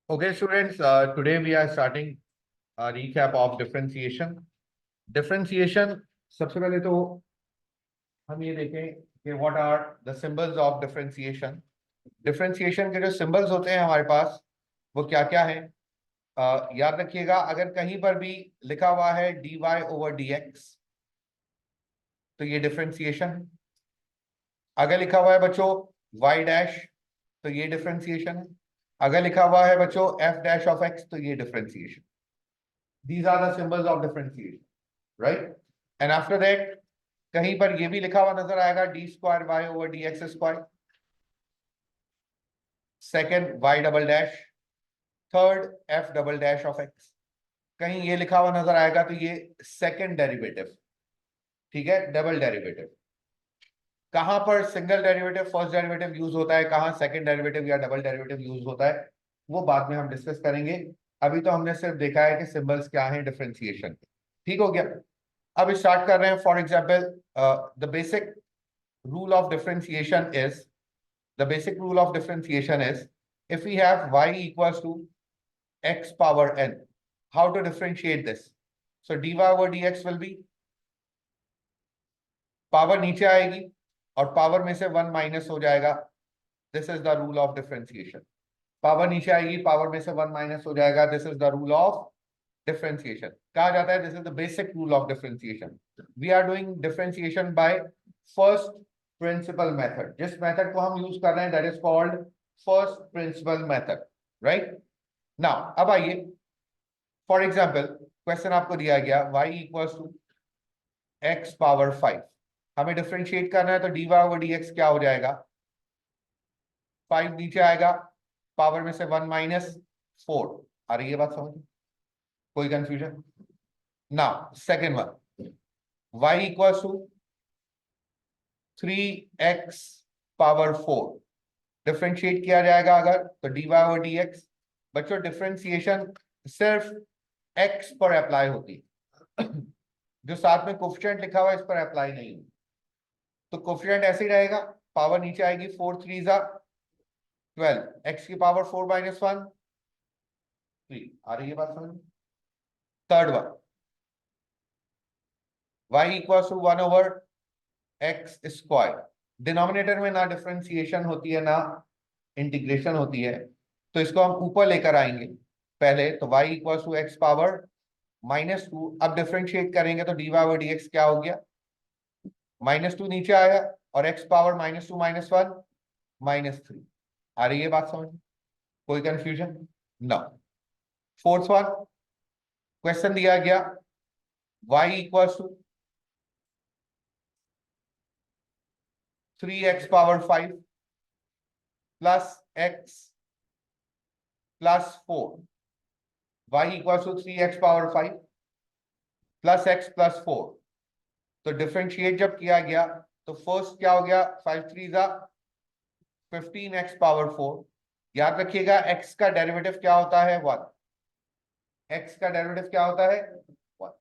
Okay, students, today we are starting a recap of differentiation. Differentiation, सबसे पहले तो हम ये देखें कि what are the symbols of differentiation. Differentiation के जो symbols होते हैं हमारे पास वो क्या क्या है? याद रखिएगा, अगर कहीं पर भी लिखा हुआ है dy over dx तो ये डिफरेंशिएशन। अगर लिखा हुआ है बच्चों y डैश तो ये डिफरेंशिएशन है। अगर लिखा हुआ है बच्चों f डैश ऑफ x तो ये differentiation. These are the symbols of differentiation, right? And after that, कहीं पर ये भी लिखा हुआ नजर आएगा d square y over dx square. Second, y double dash. Third, f double dash of x. कहीं ये लिखा हुआ नजर आएगा तो ये सेकेंड डेरिवेटिव, ठीक है, डबल डेरिवेटिव। कहां पर single derivative first derivative use होता है, कहां सेकंड डेरिवेटिव या डबल डेरिवेटिव यूज होता है, वो बाद में हम डिस्कस करेंगे। अभी तो हमने सिर्फ देखा है कि सिंबल्स क्या हैं डिफरेंशिएशन के। ठीक हो गया। अब स्टार्ट कर रहे हैं। For example, the basic rule of differentiation is the basic rule of differentiation is if we have y equals to x power n, how to differentiate this? So dy over dx will be, power नीचे आएगी और power में से 1 minus हो जाएगा। This is the rule of differentiation. Power नीचे आएगी, power में से 1 माइनस हो जाएगा। This is the rule of differentiation. कहा जाता है this is the basic rule of differentiation. We are doing differentiation by first principle method. जिस मेथड को हम यूज कर रहे हैं that is called first principle method, right. Now अब आइए, फॉर एग्जाम्पल क्वेश्चन आपको दिया गया y equals two x power 5। हमें डिफरेंशिएट करना है तो dy ओवर dx क्या हो जाएगा? 5 नीचे आएगा, पावर में से 1 माइनस 4। आ रही है बात समझ? कोई confusion? Now second one, y equals to 3x power 4। Differentiate किया जाएगा अगर तो dy ओवर dx। बच्चों डिफरेंशिएशन सिर्फ x पर अप्लाई होती है, जो साथ में कोफिशिएंट लिखा हुआ है इस पर अप्लाई नहीं। तो कोफिशिएंट ऐसे ही रहेगा, पावर नीचे आएगी, 4 3 जा 12, x की पावर 4 माइनस 1 3। आ रही है बात समझ? Third one, y equals two 1 over x square. Denominator में ना डिफरेंशिएशन होती है ना इंटीग्रेशन होती है, तो इसको हम ऊपर लेकर आएंगे पहले। तो y equals two x power -2। अब डिफरेंशिएट करेंगे तो dy ओवर dx क्या हो गया? -2 नीचे आया और x पावर -2 माइनस 1 -3। आ रही है बात समझ? कोई confusion? No. Fourth one, question दिया गया y equals to 3x power 5 plus x plus 4। y equals to 3x power 5 plus x plus 4। तो डिफरेंशिएट जब किया गया तो फर्स्ट क्या हो गया? 5 3 जा 15x पावर 4। याद रखिएगा x का डेरिवेटिव क्या होता है? 1। x का डेरिवेटिव क्या होता है? 1।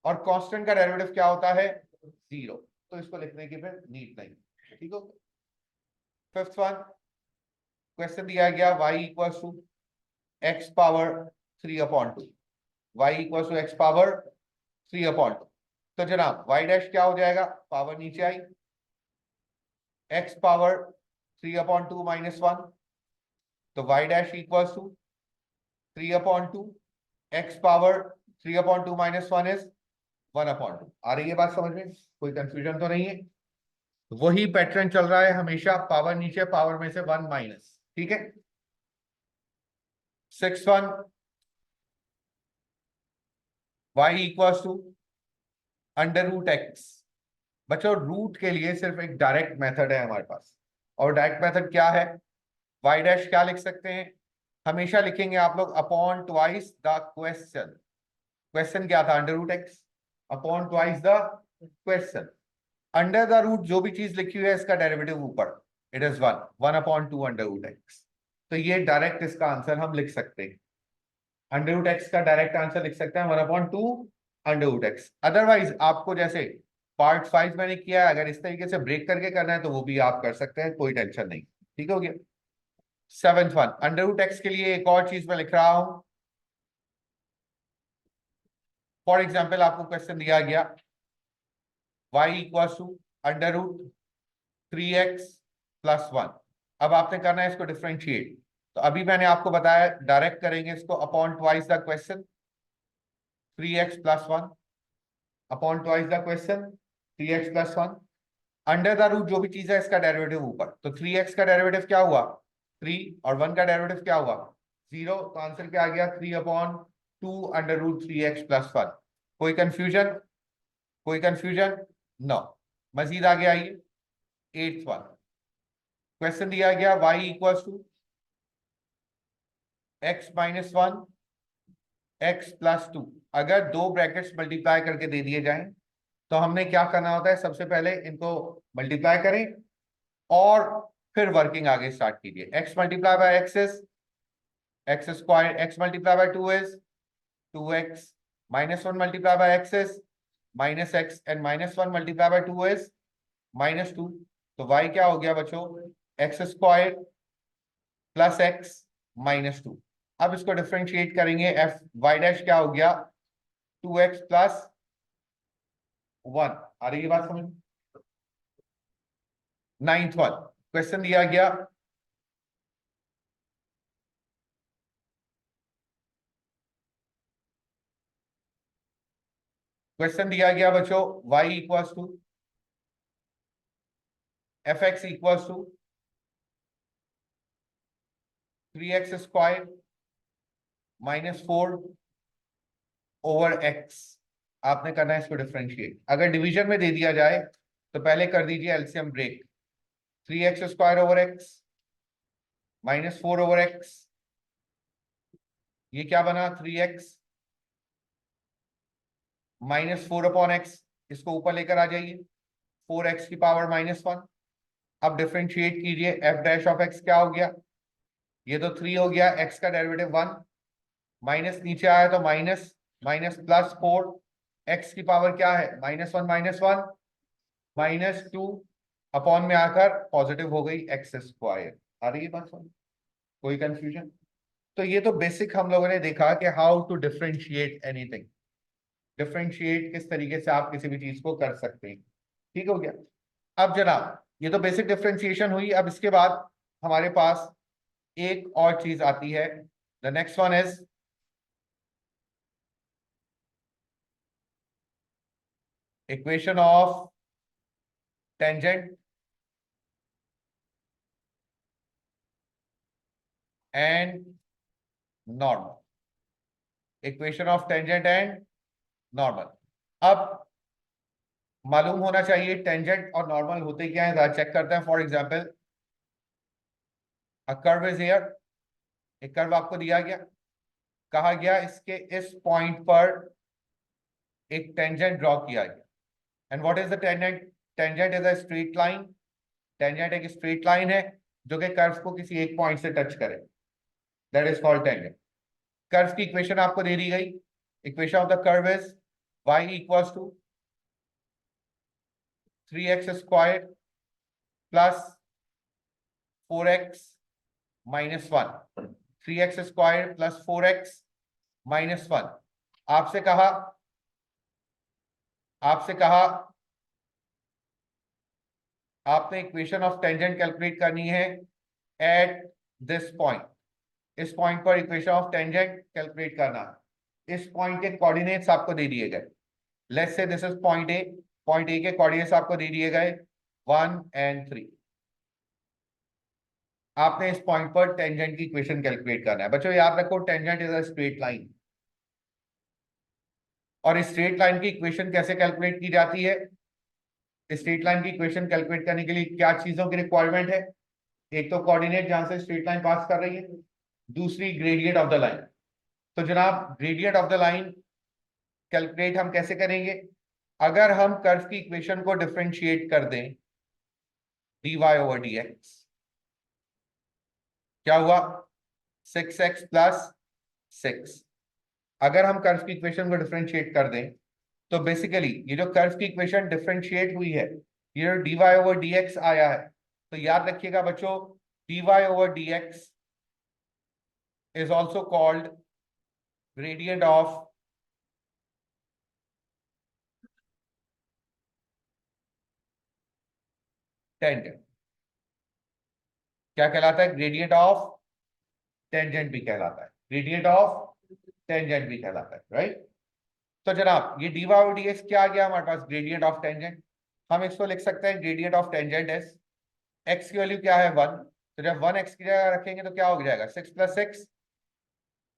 और कांस्टेंट का डेरिवेटिव क्या होता है? 0। तो इसको लिखने की फिर नीड नहीं। ठीक हो? फिफ्थ वन, क्वेश्चन दिया गया y equals two x power 3 upon 2। y equals two x power 3 upon 2। तो जनाब y डैश क्या हो जाएगा? पावर नीचे आई, x पावर 3 अपॉन 2 माइनस 1। तो y dash equals to 3 upon 2, x power 3 upon 2 minus 1 is 1 upon 2। आ रही है बात समझ में? कोई कंफ्यूजन तो नहीं है? वही पैटर्न चल रहा है हमेशा, पावर नीचे, पावर में से 1 माइनस। ठीक है। Six one, y equals two under root x. बच्चों रूट के लिए सिर्फ एक डायरेक्ट मेथड है हमारे पास, और डायरेक्ट मेथड क्या है? y डैश क्या लिख सकते हैं? हमेशा लिखेंगे आप लोग upon twice the question. Question क्या था? Under root x upon twice the question. Under the root जो भी चीज लिखी हुई है इसका डेरिवेटिव ऊपर, it is 1 1 upon 2 under root x. तो ये डायरेक्ट इसका आंसर हम लिख सकते हैं। अंडर रूट एक्स का डायरेक्ट आंसर लिख सकते हैं 1 upon 2 under root x. Otherwise आपको जैसे पार्ट 5 मैंने किया है, अगर इस तरीके से ब्रेक करके करना है तो वो भी आप कर सकते हैं, कोई टेंशन नहीं। ठीक हो गया। Seventh one, under root x के लिए एक और चीज मैं लिख रहा हूं। फॉर एग्जाम्पल आपको क्वेश्चन दिया गया y equal two under root 3x+1। अब आपने करना है इसको डिफरेंशिएट। तो अभी मैंने आपको बताया डायरेक्ट करेंगे इसको upon twice the question 3x+1 upon twice the question 3x+1 under the root जो भी चीज है इसका डेरिवेटिव ऊपर। तो 3x का डेरिवेटिव क्या हुआ 3 और 1 का डेरिवेटिव क्या हुआ 0। तो आंसर क्या आ गया 3/2 अंडर रूट 3x+1। कोई कंफ्यूजन, कोई कंफ्यूजन नो। मजीद आगे आइए, एट्थ वन क्वेश्चन दिया गया y equal to x-1 x+2। अगर दो ब्रैकेट्स मल्टीप्लाई करके दे दिए जाएं तो हमने क्या करना होता है, सबसे पहले इनको मल्टीप्लाई करें और फिर वर्किंग आगे स्टार्ट कीजिए। x multiply by x is x square, x multiply by 2 is 2x, -1 multiply by x is -x and -1 multiply by 2 is -2। तो y क्या हो गया बच्चों x स्क्वायर प्लस x -2। अब इसको डिफरेंशिएट करेंगे, f y डैश क्या हो गया 2x+1। आ रही है बात समझ। नाइन्थ वन क्वेश्चन दिया गया बच्चों y equals two fx equals two 3x² -4 over x। आपने करना है इसको डिफरेंशिएट। अगर डिवीजन में दे दिया जाए तो पहले कर दीजिए LCM break. 3x² over x -4 over x, ये क्या बना 3x -4/x। इसको ऊपर लेकर आ जाइए 4x की पावर -1। अब डिफरेंशिएट कीजिए, f डैश ऑफ x क्या हो गया, ये तो 3 हो गया, x का डेरिवेटिव 1 माइनस नीचे आया तो माइनस माइनस +4, x की पावर क्या है -1 -2 अपॉन में आकर पॉजिटिव हो गई x²। आ रही है बात समझ, कोई कंफ्यूजन। तो ये तो बेसिक हम लोगों ने देखा कि how to differentiate anything, differentiate किस तरीके से आप किसी भी चीज को कर सकते हैं। ठीक हो गया। अब जनाब ये तो बेसिक डिफरेंशिएशन हुई। अब इसके बाद हमारे पास एक और चीज आती है, the next one is equation of tangent and normal, equation of tangent and normal. अब मालूम होना चाहिए टेंजेंट और नॉर्मल होते क्या है, चेक करते हैं। For example a curve is here, एक कर्व आपको दिया गया, कहा गया इसके इस पॉइंट पर एक टेंजेंट ड्रॉ किया गया। And what is the tangent, tangent is a straight line. Tangent एक स्ट्रेट लाइन है जो कि कर्व को किसी एक पॉइंट से टच करे, that is called tangent. Curve की इक्वेशन आपको दे दी गई, equation of the curve is y equals two 3x² plus 4x -1, 3x² plus 4x -1। आपसे कहा आपने इक्वेशन ऑफ टेंजेंट कैलकुलेट करनी है एट दिस पॉइंट। इस पॉइंट पर इक्वेशन ऑफ टेंजेंट कैलकुलेट करना। इस पॉइंट के कोऑर्डिनेट्स आपको दे दिए गए, let's say this is point A. Point A के कोऑर्डिनेट्स आपको दे दिए गए 1 एंड 3। आपने इस पॉइंट पर टेंजेंट की इक्वेशन कैलकुलेट करना है। बच्चों याद रखो tangent is a straight line, और इस स्ट्रेट लाइन की इक्वेशन कैसे कैलकुलेट की जाती है। स्ट्रेट लाइन की इक्वेशन कैलकुलेट करने के लिए क्या चीजों की रिक्वायरमेंट है, एक तो कोऑर्डिनेट जहां से स्ट्रेट लाइन पास कर रही है, दूसरी ग्रेडियंट ऑफ द लाइन। तो जनाब gradient of the line calculate हम कैसे करेंगे, अगर हम कर्व की इक्वेशन को डिफरेंशिएट कर दें dy/dx, क्या हुआ 6x + 6। अगर हम कर्व की इक्वेशन को डिफरेंशिएट कर दें तो बेसिकली ये जो कर्व की इक्वेशन डिफरेंशिएट हुई है, ये जो dy/dx आया है, तो याद रखिएगा बच्चों dy/dx is also called gradient of tangent. क्या कहलाता है? ग्रेडियंट ऑफ टेंजेंट भी कहलाता है, ग्रेडियंट ऑफ टेंजेंट भी कहलाता है, राइट? तो जनाब ये डी वाई डी एक्स क्या आ गया हमारे पास? Gradient of tangent. हम इसको लिख सकते हैं gradient of tangent S, x की वैल्यू क्या है 1, तो जब 1 एक्स की जगह रखेंगे तो क्या हो जाएगा? 6 + 6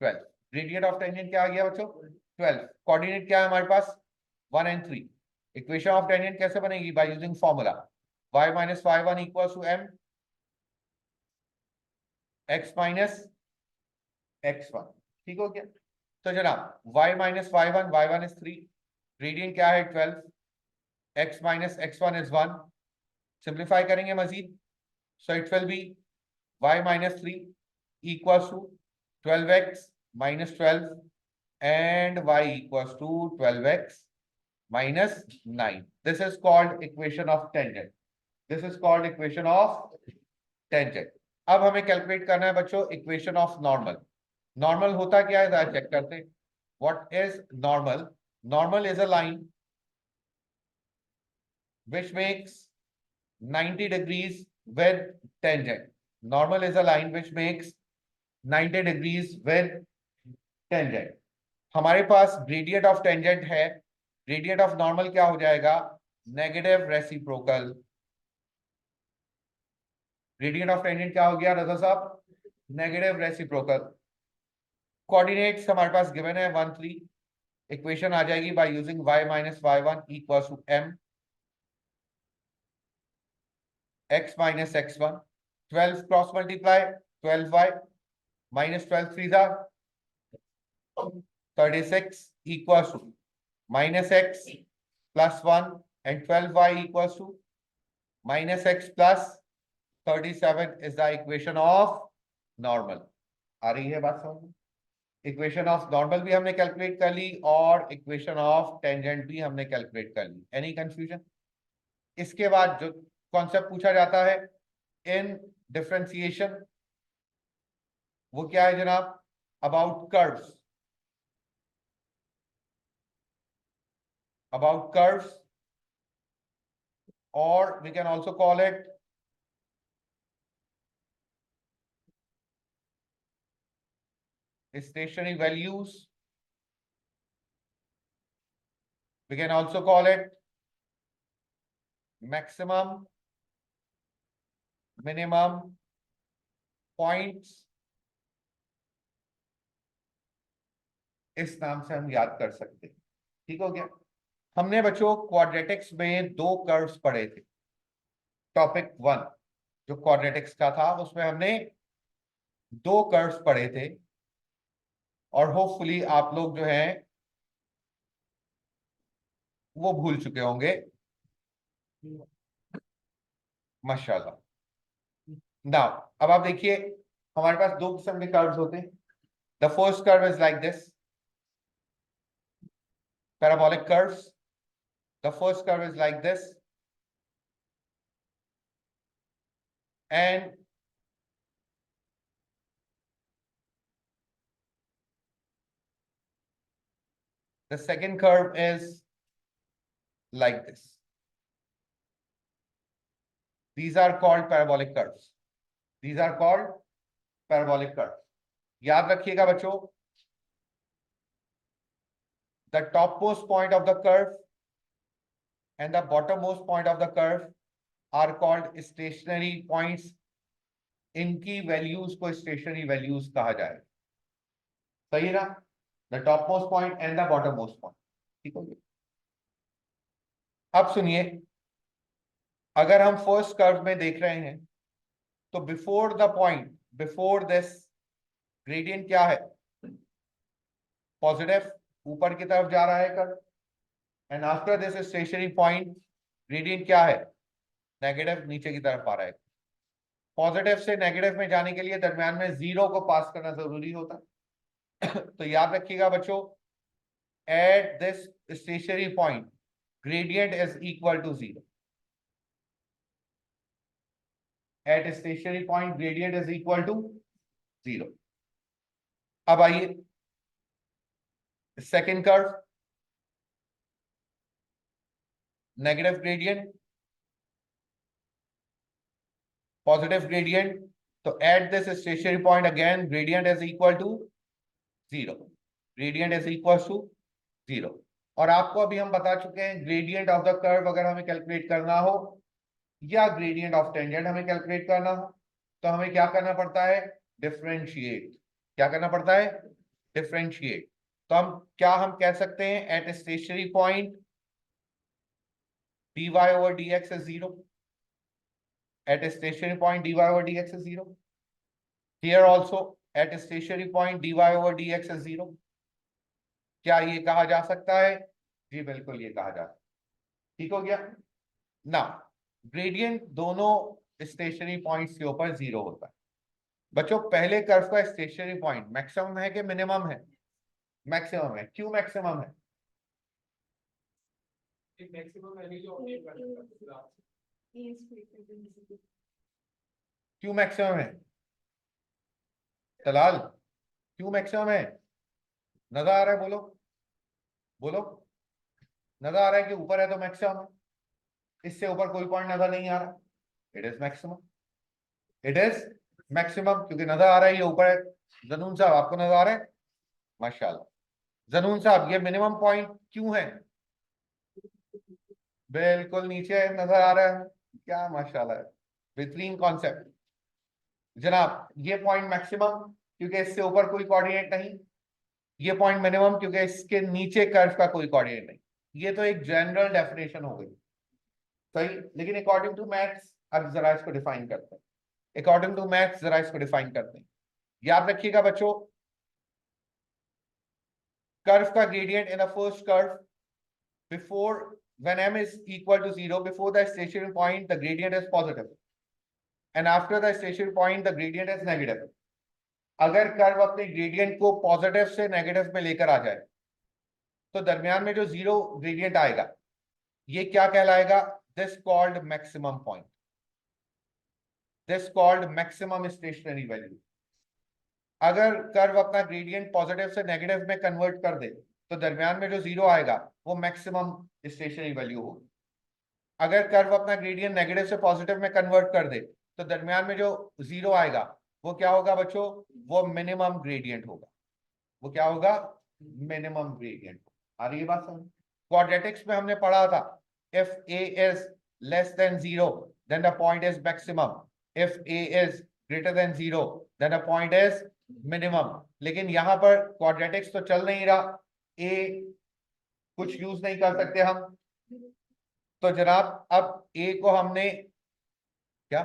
12। ग्रेडियंट ऑफ टेंजेंट क्या आ गया बच्चों? 12। कोऑर्डिनेट क्या है हमारे पास? 1 and 3। इक्वेशन ऑफ टेंजेंट कैसे बनेगी? By using formula y - y1 = m x - x1। ठीक हो गया? तो जनाब y - y1, y1 is 3, gradient क्या है 12, x - x1 is 1। सिंप्लीफाई करेंगे मजीद, so it will be y - 3 = 12x - 12 and y = 12x - 9। This is called equation of tangent. This is called equation of tangent। अब हमें कैलकुलेट करना है बच्चों equation of normal. Normal होता क्या है जरा चेक करते हैं। What is normal? Normal is a line which makes 90 degrees with tangent। normal is a line which makes 90 degrees with tangent। हमारे पास ग्रेडियंट ऑफ टेंजेंट है, ग्रेडियंट ऑफ नॉर्मल क्या हो जाएगा? Negative reciprocal. Gradient of tangent क्या हो गया रजा साहब? Negative reciprocal. Coordinates हमारे पास गिवन है 1 3। इक्वेशन आ जाएगी by using y - y1 = m x - x1। 12 cross multiply 12y -12 3 36 equals to -x + 1 and 12y equals to -x + 37 is the equation of normal। आ रही है बात समझ में? इक्वेशन ऑफ नॉर्मल भी हमने कैलकुलेट कर ली और इक्वेशन ऑफ टेंजेंट भी हमने कैलकुलेट कर ली। Any confusion? इसके बाद जो कॉन्सेप्ट पूछा जाता है इन डिफरेंशिएशन वो क्या है जनाब? About curves. अबाउट कर्व्स और we can also call it stationary values। We can also call it maximum, minimum points। इस नाम से हम याद कर सकते हैं। ठीक हो गया? हमने बच्चों क्वाड्रेटिक्स में 2 कर्व्स पढ़े थे। टॉपिक 1 जो क्वाड्रेटिक्स का था उसमें हमने 2 कर्व्स पढ़े थे और होपफुली आप लोग जो हैं वो भूल चुके होंगे माशाल्लाह। नाउ अब आप देखिए हमारे पास 2 किस्म के कर्व्स होते हैं। The first curve is like this, parabolic curves। The first curve is like this and the second curve is like this। These are called parabolic curves। These are called parabolic curves। याद रखिएगा बच्चों, the topmost point of the curve and the bottommost point of the curve are called stationary points। इनकी values को stationery values कहा जाए। सही है ना? The top most point and the bottom most point. ठीक हो गया? अब सुनिए, अगर हम फर्स्ट कर्व में देख रहे हैं तो before the point, before this gradient क्या है? पॉजिटिव, ऊपर की तरफ जा रहा है curve. And after this stationary point gradient क्या है? नेगेटिव, नीचे की तरफ आ रहा है। पॉजिटिव से नेगेटिव में जाने के लिए दरम्यान में 0 को पास करना जरूरी होता है। तो याद रखिएगा बच्चों, eight this stationary point gradient is equal to 0। At a stationary point gradient is equal to 0। अब आइए second curve, negative gradient, positive gradient, तो at this stationary point again gradient is equal to zero, gradient is equal to zero. और आपको अभी हम बता चुके हैं ग्रेडियंट ऑफ द कर्व अगर हमें कैलकुलेट करना हो या ग्रेडियंट ऑफ टेंजेंट हमें कैलकुलेट करना हो तो हमें क्या करना पड़ता है, डिफरेंशिएट। क्या करना पड़ता है, डिफरेंशिएट। तो हम कह सकते हैं at stationary point dy over dx is 0, at a stationary point dy over dx is 0, here also at a stationary point dy over dx is 0। क्या ये कहा जा सकता है, जी बिल्कुल ये कहा जा सकता है। ठीक हो गया ना, ग्रेडियंट दोनों स्टेशनरी पॉइंट्स के ऊपर 0 होता है। बच्चों पहले कर्व का स्टेशनरी पॉइंट मैक्सिमम है कि मिनिमम है, मैक्सिमम है। क्यों मैक्सिमम है, क्यों मैक्सिमम है तलाल, क्यों मैक्सिमम है, नजर आ रहा है, बोलो बोलो, नजर आ रहा है कि ऊपर है तो मैक्सिमम है, इससे ऊपर कोई पॉइंट नजर नहीं आ रहा, it is maximum, it is maximum, क्योंकि नजर आ रहा है ये ऊपर है। जनून साहब आपको नजर आ रहा है, माशाल्लाह। जनून साहब ये मिनिमम पॉइंट क्यों है, बिल्कुल नीचे नजर आ रहा है, क्या माशाल्लाह, बेहतरीन कॉन्सेप्ट। जनाब ये पॉइंट मैक्सिमम क्योंकि इससे ऊपर कोई कोऑर्डिनेट नहीं, ये पॉइंट मिनिमम क्योंकि इसके नीचे कर्व का कोई कोऑर्डिनेट नहीं। ये तो एक जनरल डेफिनेशन हो गई, सही, लेकिन अकॉर्डिंग टू मैथ्स अब जरा इसको डिफाइन करते हैं, अकॉर्डिंग टू मैथ्स जरा इसको डिफाइन करते हैं। याद रखिएगा बच्चों, कर्व का gradient in the first curve before when m is equal to 0 before the stationary point the gradient is positive and after the stationary point the gradient is negative। अगर curve अपने gradient को positive से negative में लेकर आ जाए तो दरमियान में जो जीरो ग्रेडियंट आएगा ये क्या कहलाएगा, this called maximum point, this called maximum stationary value. अगर कर्व अपना ग्रेडियंट पॉजिटिव से नेगेटिव में कन्वर्ट कर दे तो दरमियान में जो जीरो आएगा वो मैक्सिमम स्टेशनरी वैल्यू होगी। अगर कर्व अपना ग्रेडियंट नेगेटिव से पॉजिटिव में कन्वर्ट कर दे तो दरमियान में जो जीरो आएगा वो क्या होगा बच्चों, वो मिनिमम ग्रेडियंट होगा, वो क्या होगा, मिनिमम ग्रेडियंट। आ रही है बात समझ, क्वाड्रेटिक्स में हमने पढ़ा था if a is less than 0 then the point is maximum, if a is greater than 0 then the point is minimum। लेकिन यहां पर क्वाड्रेटिक्स तो चल नहीं रहा, a कुछ यूज नहीं कर सकते हम, तो जनाब अब a को हमने क्या,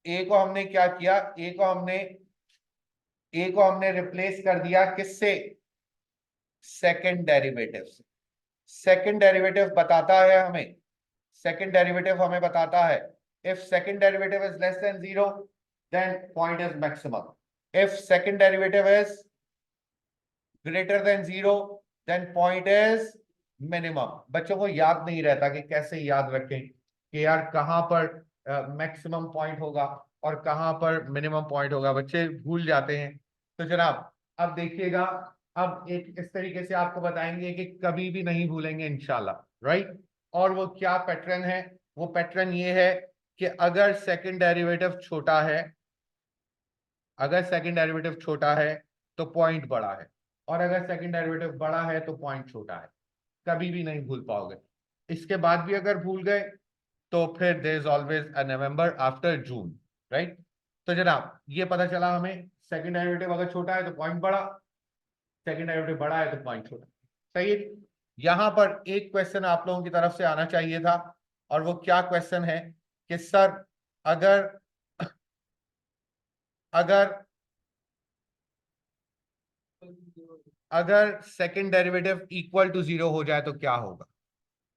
a को हमने क्या किया, a को हमने रिप्लेस कर दिया किससे, सेकंड डेरिवेटिव से। सेकंड डेरिवेटिव बताता है हमें, सेकंड डेरिवेटिव हमें बताता है if second derivative is less than 0 then point is maximum, if second derivative is greater than 0 then point is minimum. बच्चों को याद नहीं रहता कि कैसे याद रखें कि यार कहां पर मैक्सिमम पॉइंट होगा और कहां पर मिनिमम पॉइंट होगा, बच्चे भूल जाते हैं। तो जनाब अब देखिएगा, अब एक इस तरीके से आपको बताएंगे कि कभी भी नहीं भूलेंगे इंशाल्लाह, राइट। और वो क्या पैटर्न है, वो पैटर्न ये है कि अगर सेकंड डेरिवेटिव छोटा है, अगर सेकंड डेरिवेटिव छोटा है तो पॉइंट बड़ा है, और अगर सेकंड डेरिवेटिव बड़ा है तो पॉइंट छोटा है। कभी भी नहीं भूल पाओगे। इसके बाद भी अगर भूल गए तो फिर there is always a November after June, right. तो जनाब ये पता चला हमें, सेकंड डेरिवेटिव अगर छोटा है तो पॉइंट बड़ा, सेकंड डेरिवेटिव बड़ा है तो पॉइंट छोटा, सही है। यहां पर एक क्वेश्चन आप लोगों की तरफ से आना चाहिए था, और वो क्या क्वेश्चन है कि सर अगर अगर अगर सेकंड डेरिवेटिव इक्वल टू 0 हो जाए तो क्या होगा,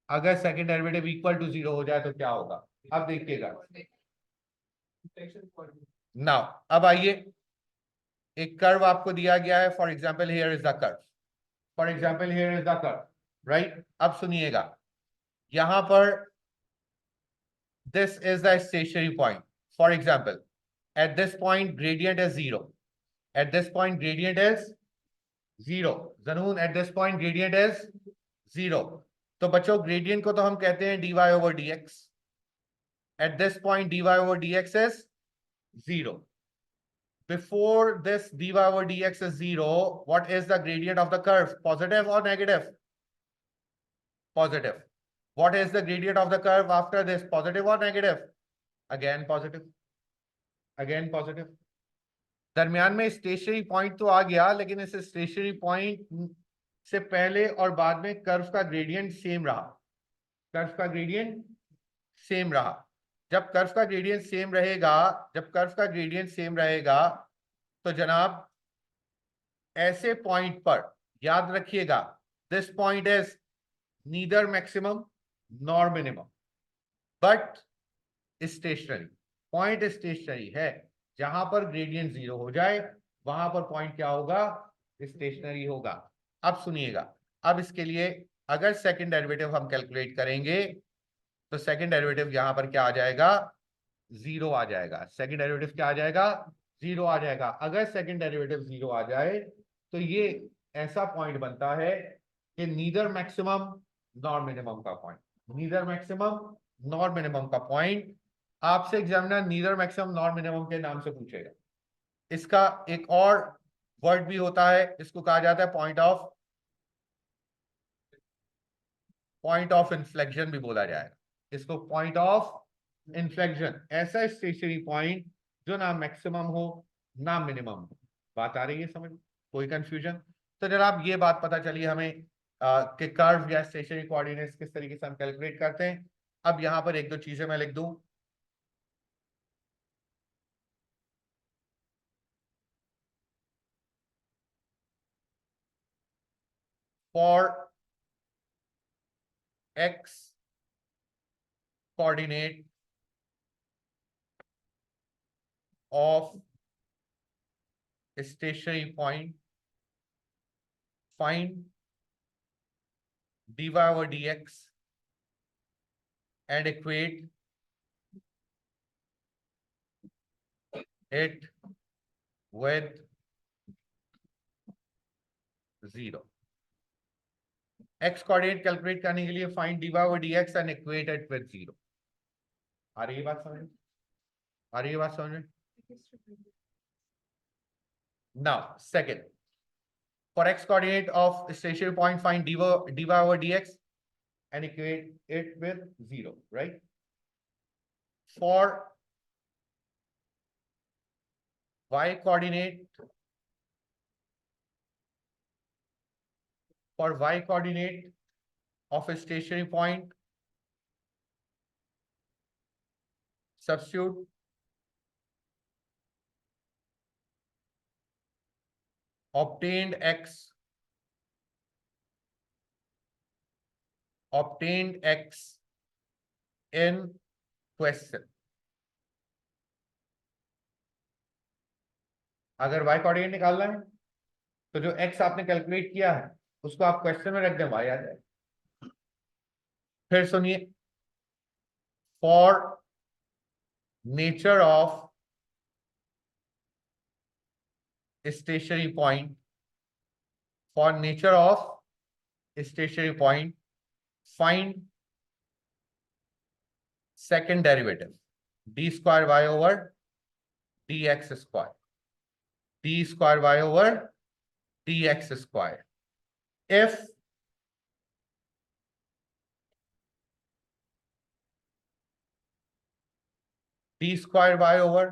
अगर सेकंड डेरिवेटिव इक्वल टू 0 हो जाए तो क्या होगा। अब देखिएगा नाउ, अब आइए एक कर्व आपको दिया गया है, for example here is the curve, for example here is the curve, right. अब सुनिएगा, यहां पर this is the stationary point, for example at this point gradient is 0, At this point gradient is 0. Zanoon, at this point gradient is 0. तो बच्चों gradient को तो हम कहते हैं dy over dx. At this point dy over dx is 0. Before this dy over dx is 0, what is the gradient of the curve? Positive or negative? Positive. What is the gradient of the curve after this? Positive or negative? Again positive. Again positive. दरमियान में stationary point तो आ गया, लेकिन इस stationary point से पहले और बाद में कर्व का ग्रेडियंट सेम रहा. कर्व का ग्रेडियंट सेम रहा. जब कर्व का ग्रेडियंट सेम रहेगा, जब कर्व का ग्रेडियंट सेम रहेगा, तो जनाब ऐसे पॉइंट पर याद रखिएगा, this point is neither maximum nor minimum but stationary. Point stationary है. जहां पर ग्रेडियंट 0 हो जाए वहां पर पॉइंट क्या होगा? स्टेशनरी होगा. अब सुनिएगा, अब इसके लिए अगर सेकंड डेरिवेटिव हम कैलकुलेट करेंगे तो सेकंड डेरिवेटिव यहां पर क्या आ जाएगा? 0 आ जाएगा. सेकंड डेरिवेटिव क्या आ जाएगा? 0 आ जाएगा. अगर सेकंड डेरिवेटिव 0 आ जाए तो ये ऐसा पॉइंट बनता है कि नीदर मैक्सिमम नॉर मिनिमम का point. Neither maximum nor minimum का पॉइंट. आपसे examiner neither maximum nor minimum के नाम से पूछेगा. इसका एक और वर्ड भी होता है, इसको कहा जाता है पॉइंट ऑफ इन्फ्लेक्शन भी बोला जाएगा. इसको पॉइंट ऑफ इन्फ्लेक्शन. ऐसा स्टेशनरी पॉइंट जो ना मैक्सिमम हो ना मिनिमम हो. बात आ रही है समझ? कोई कंफ्यूजन? तो जनाब ये बात पता चली हमें कि कर्व या स्टेशनरी कोऑर्डिनेट्स किस तरीके से हम कैलकुलेट करते हैं. अब यहां पर एक दो चीजें मैं लिख दूं. For x coordinate of a stationary point, find dy over dx and equate it with 0. x coordinate calculate करने के लिए find dy over dx and equate it with 0. आ रही है बात समझ? आ रही है बात समझ? Now second, for x coordinate of stationary point, find dy over dx and equate it with 0, right? For y coordinate, of a stationary point, substitute obtained x in question. अगर y coordinate निकालना है तो जो x आपने calculate किया है उसको आप क्वेश्चन में रख दें, y आ जाए. फिर सुनिए, for nature of stationary point, find second derivative d square y over dx square. d square y over dx square. If d square y over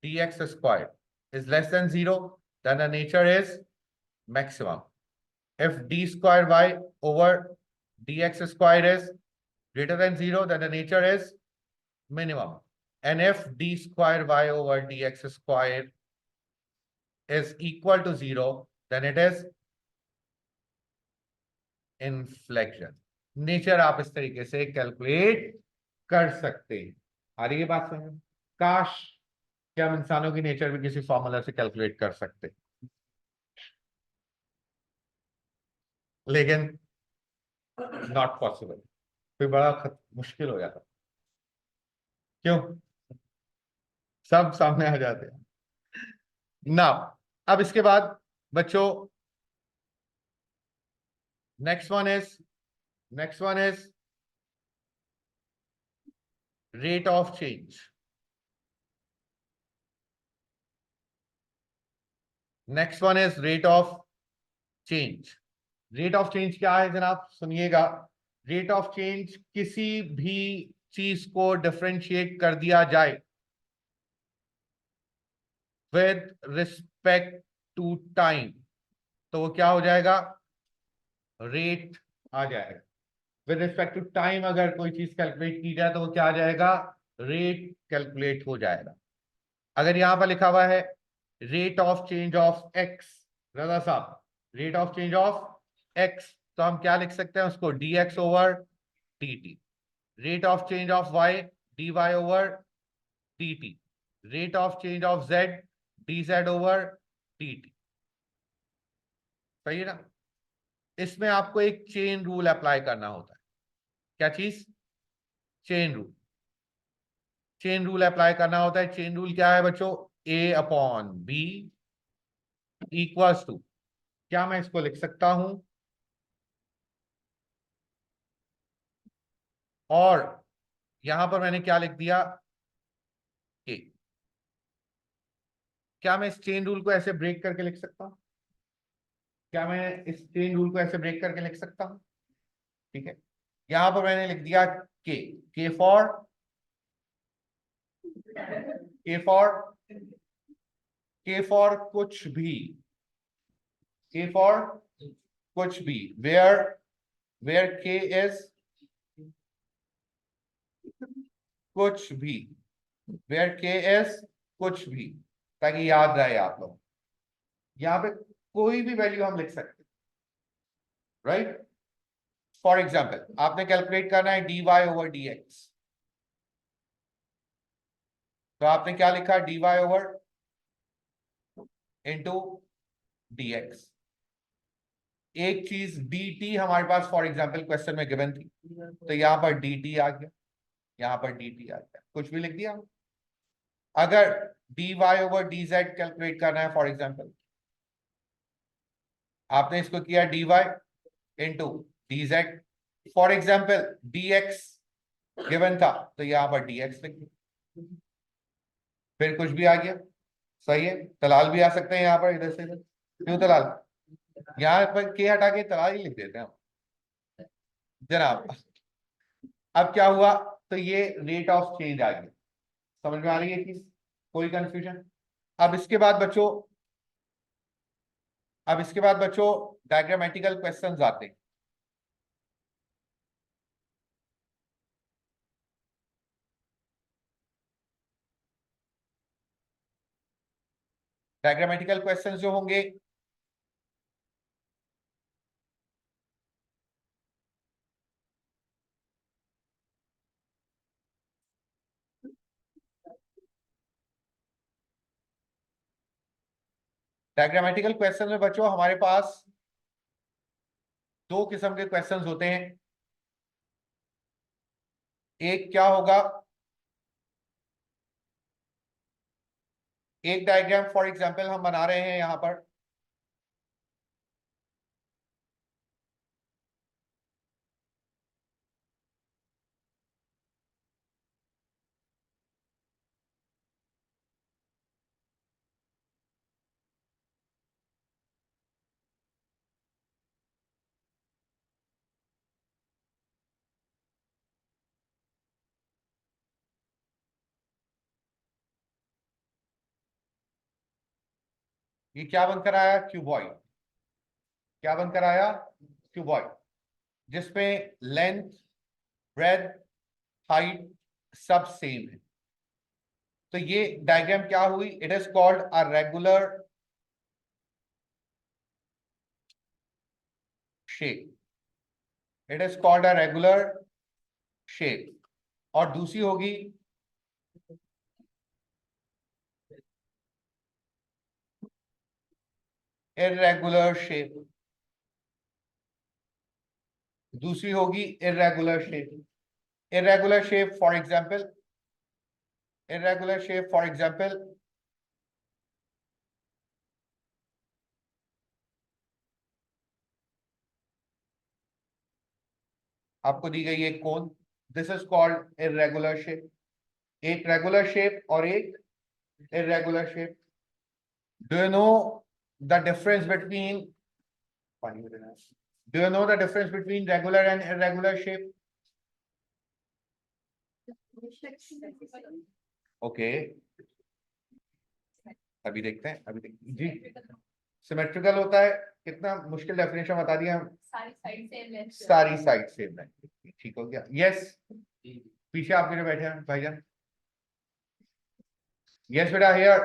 dx square is less than 0, then the nature is maximum. If d square y over dx square is greater than 0, then the nature is minimum. And if d square y over dx square is equal to 0, then it is inflection. Nature आप इस तरीके से calculate कर सकते हैं. आ रही है बात समझ? काश क्या हम इंसानों की नेचर भी किसी फॉर्मूला से कैलकुलेट कर सकते, लेकिन नॉट पॉसिबल. फिर बड़ा मुश्किल हो जाता. क्यों? सब सामने आ जाते हैं. नाउ अब इसके बाद बच्चों next one is rate of change. Next one is rate of change. Rate of change क्या है जनाब, सुनिएगा। रेट ऑफ चेंज किसी भी चीज को डिफरेंशिएट कर दिया जाए विद रिस्पेक्ट टू टाइम तो वो क्या हो जाएगा, रेट आ जाएगा। विद रिस्पेक्ट टू टाइम अगर कोई चीज कैलकुलेट की जाए तो वो क्या आ जाएगा, रेट कैलकुलेट हो जाएगा। अगर यहां पर लिखा हुआ है rate of change of X, Raza साहब rate of change of X, तो हम क्या लिख सकते हैं उसको, D X over D T. Rate of change of Y, D Y over D T. Rate of change of Z, D Z over D T. सही है ना। इसमें आपको एक चेन रूल अप्लाई करना होता है। क्या चीज, chain rule. Chain rule apply करना होता है। चेन रूल क्या है बच्चों, ए अपॉन बी इक्वल्स टू, क्या मैं इसको लिख सकता हूं, और यहां पर मैंने क्या लिख दिया, ए। क्या मैं इस चेन रूल को ऐसे ब्रेक करके लिख सकता हूं, क्या मैं इस चेन रूल को ऐसे ब्रेक करके लिख सकता हूं, ठीक है। यहां पर मैंने लिख दिया के, के फॉर, के फॉर, के फॉर कुछ भी, के फॉर कुछ भी, वेयर के इज कुछ भी, वेयर के इज कुछ भी, ताकि याद रहे आप लोग। यहां पे कोई भी वैल्यू हम लिख सकते हैं, राइट। फॉर एग्जाम्पल आपने कैलकुलेट करना है D Y over D X, तो आपने क्या लिखा, D Y over into D X. एक चीज डी टी हमारे पास फॉर एग्जाम्पल क्वेश्चन में गिवन थी, तो यहां पर डी टी आ गया, यहां पर डी टी आ गया, कुछ भी लिख दिया। अगर D Y over D Z calculate करना है फॉर एग्जाम्पल, आपने इसको किया D Y into D Z. For example D X given था तो यहां पर डी एक्स लिख दिया, फिर कुछ भी आ गया। सही है, तलाल भी आ सकते हैं यहाँ पर, इधर से इधर। क्यों तलाल, यहाँ पर के हटा के तलाल ही लिख देते हैं हम। जनाब अब क्या हुआ, तो ये रेट ऑफ चेंज आ गया। समझ में आ रही है चीज, कोई कंफ्यूजन। अब इसके बाद बच्चों, अब इसके बाद बच्चों डायग्रामेटिकल क्वेश्चंस आते हैं। डायग्रामेटिकल क्वेश्चंस जो होंगे, डायग्रामेटिकल क्वेश्चन में बच्चों हमारे पास दो किस्म के क्वेश्चंस होते हैं। एक क्या होगा, एक डायग्राम फॉर एग्जांपल हम बना रहे हैं यहां पर, ये क्या बनकर आया, क्यूबॉइड। क्या बनकर आया, क्यूबॉइड, जिसमें लेंथ, ब्रेथ, हाइट सब सेम है। तो ये डायग्राम क्या हुई, it is called a regular shape, it is called a regular shape. और दूसरी होगी इरेगुलर शेप, दूसरी होगी irregular shape. Irregular shape for example, irregular shape for example आपको दी गई एक cone, this is called irregular shape. एक रेगुलर शेप और एक irregular shape. Do you know the difference between do you know the difference between regular and irregular shape? Okay, अभी देखते हैं, अभी देखते हैं जी। सिमेट्रिकल होता है, कितना मुश्किल डेफिनेशन बता दिया हम, सारी साइड सेम है। ठीक हो गया, यस। पीछे आपके जो बैठे हैं भाईजान, यस बेटा, हियर,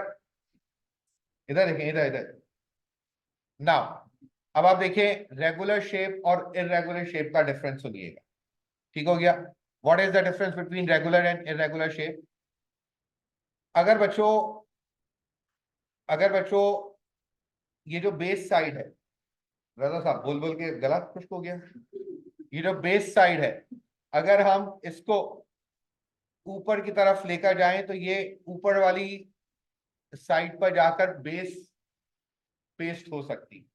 इधर देखें, इधर इधर। नाउ अब आप देखें रेगुलर शेप और इर्रेगुलर शेप का डिफरेंस सुनिएगा। ठीक हो गया? What is the difference between regular and irregular shape? अगर बच्चों अगर बच्चों ये जो बेस साइड है, रजा साहब बोल बोल के गला खुश्क हो गया। ये जो बेस साइड है, अगर हम इसको ऊपर की तरफ लेकर जाएं तो ये ऊपर वाली साइड पर जाकर बेस पेस्ट हो सकती है।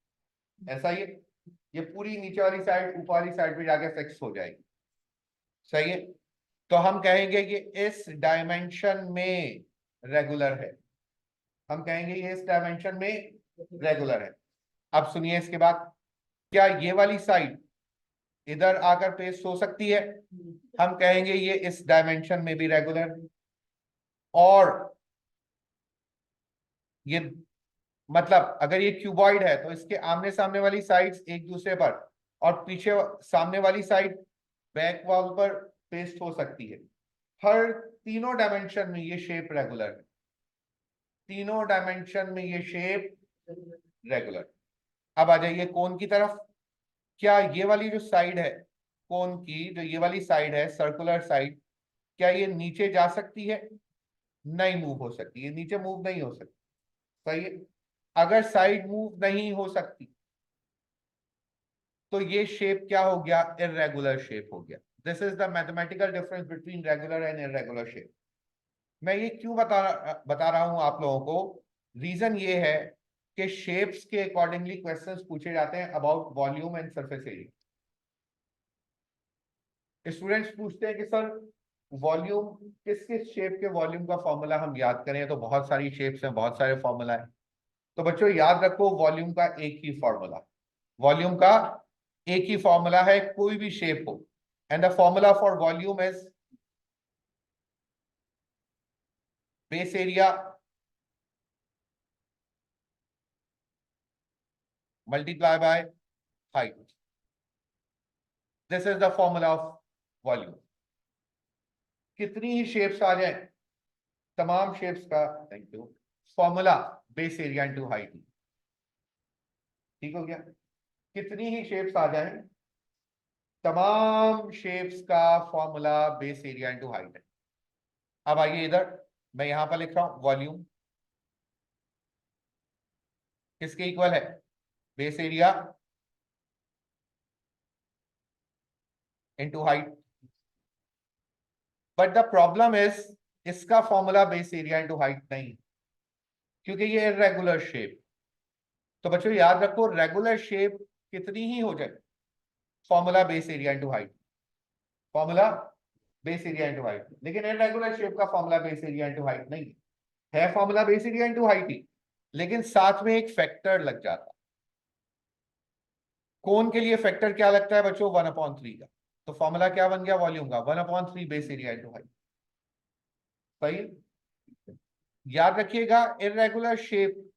ऐसा ये पूरी नीचे वाली साइड ऊपर वाली साइड पे जाके फिक्स हो जाएगी। सही है? तो हम कहेंगे कि इस डायमेंशन में रेगुलर है। हम कहेंगे ये इस डायमेंशन में रेगुलर है। अब सुनिए इसके बाद, क्या ये वाली साइड इधर आकर पेस्ट हो सकती है? हम कहेंगे ये इस डायमेंशन में भी रेगुलर है। और ये मतलब अगर ये क्यूबॉइड है तो इसके आमने सामने वाली साइड्स एक दूसरे पर, और पीछे सामने वाली साइड बैक वॉल पर पेस्ट हो सकती है। हर तीनों डायमेंशन में ये शेप रेगुलर है। तीनों डायमेंशन में ये शेप रेगुलर। अब आ जाइए कोन की तरफ। क्या ये वाली जो साइड है कोन की, जो ये वाली साइड है सर्कुलर साइड, क्या ये नीचे जा सकती है? नहीं मूव हो सकती, ये नीचे मूव नहीं हो सकती। सही है? अगर साइड मूव नहीं हो सकती तो ये शेप क्या हो गया? इर्रेगुलर शेप हो गया। This is the mathematical difference between regular and irregular shape. मैं ये क्यों बता रहा हूं आप लोगों को? रीजन ये है कि शेप्स के अकॉर्डिंगली क्वेश्चंस पूछे जाते हैं about volume and surface area. Students पूछते हैं कि सर वॉल्यूम, किस किस शेप के वॉल्यूम का फॉर्मूला हम याद करें? तो बहुत सारी शेप्स हैं, बहुत सारे फॉर्मूला है। तो बच्चों याद रखो, वॉल्यूम का एक ही फॉर्मूला, वॉल्यूम का एक ही फॉर्मूला है, कोई भी शेप हो। And the formula for volume is base area multiply by height. This is the formula of volume. कितनी ही शेप्स आ जाए, तमाम शेप्स का, thank you, formula base area into height. ठीक हो गया? कितनी ही शेप्स आ जाए, तमाम शेप्स का formula base area into height है। अब आइए इधर, मैं यहां पर लिख रहा हूं वॉल्यूम किसके इक्वल है? Base area into height. But the problem is इसका formula base area into height नहीं, क्योंकि ये इर्रेगुलर शेप। तो बच्चों याद रखो, रेगुलर शेप कितनी ही हो जाए, formula base area into height, formula base area into height. लेकिन इर्रेगुलर शेप का formula base area into height नहीं है formula base area into height ही, लेकिन साथ में एक फैक्टर लग जाता है। कोन के लिए फैक्टर क्या लगता है बच्चों? 1/3 का। तो फॉर्मूला क्या बन गया वॉल्यूम का? 1/3 बेस एरिया इंटू हाइट। सही? याद रखिएगा, इर्रेगुलर शेप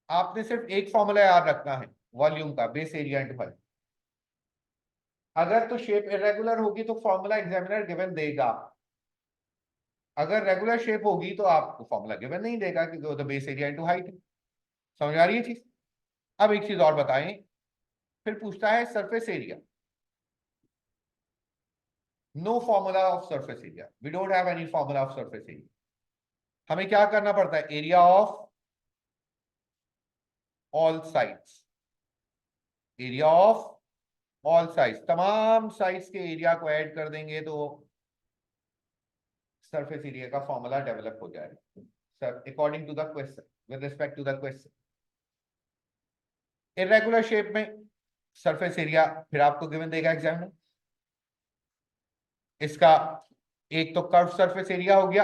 आपने सिर्फ एक फॉर्मूला याद रखना है, वॉल्यूम का बेस एरिया इंटू हाइट। अगर तो शेप इर्रेगुलर होगी तो फॉर्मूला एग्जामिनर गिवन देगा। अगर रेगुलर शेप होगी तो आपको फॉर्मूला गिवन नहीं देगा, क्योंकि वो तो बेस एरिया इंटू हाइट है। समझ आ रही है चीज? अब एक चीज और बताएं, फिर पूछता है surface area. No formula of surface area, we don't have any formula of surface area. हमें क्या करना पड़ता है? Area of all sides, area of all sides, तमाम साइड्स के एरिया को ऐड कर देंगे तो सरफेस एरिया का फॉर्मूला डेवलप हो जाएगा। Sir according to the question, with respect to the question, irregular shape में सरफेस एरिया फिर आपको गिवन देगा एग्जामिनर। इसका एक तो कर्व सरफेस एरिया हो गया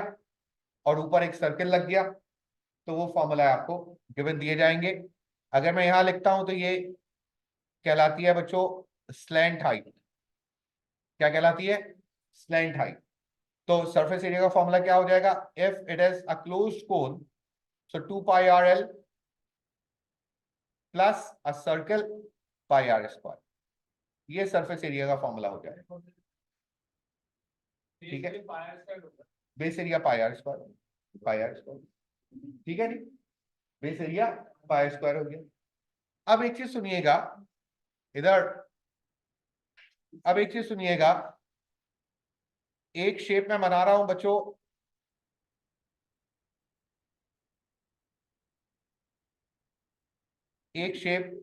और ऊपर एक सर्किल लग गया, तो वो फॉर्मूला आपको गिवन दिए जाएंगे। अगर मैं यहां लिखता हूं तो ये कहलाती है बच्चों स्लैंट हाइट। क्या कहलाती है? Slant height. तो सरफेस एरिया का फॉर्मूला क्या हो जाएगा? If it is a closed cone, so 2 pi r l plus a circle pi r square. ये सरफेस एरिया का फॉर्मूला हो जाएगा। ठीक है, base area pi r square, pi r square. ठीक है जी, बेस एरिया पाई स्क्वायर हो गया। अब एक चीज सुनिएगा इधर, अब एक चीज सुनिएगा, एक शेप में बना रहा हूं बच्चों, एक शेप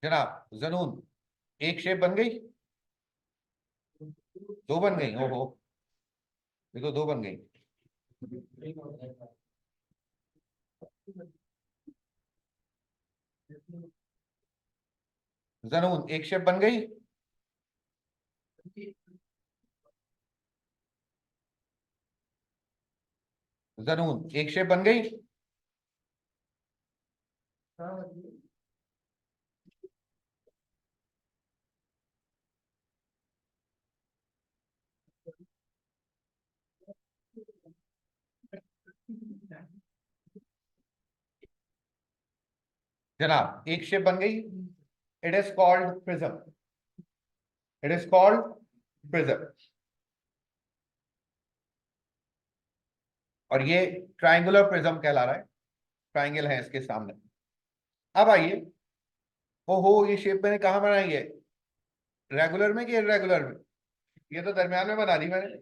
जनाब जनून, एक शेप बन गई, दो बन गई, ओहो देखो दो बन गई। जनून एक शेप बन गई, जनून एक शेप बन गई। जनाब एक शेप बन गई, it is called prism, it is called prism. और ये ट्रायंगुलर प्रिज्म कहला रहा है, ट्रायंगल है इसके सामने। अब आइए, ओहो ये शेप मैंने कहा बनाई है? रेगुलर में कि इरेगुलर में? ये तो दरमियान में बना दी मैंने,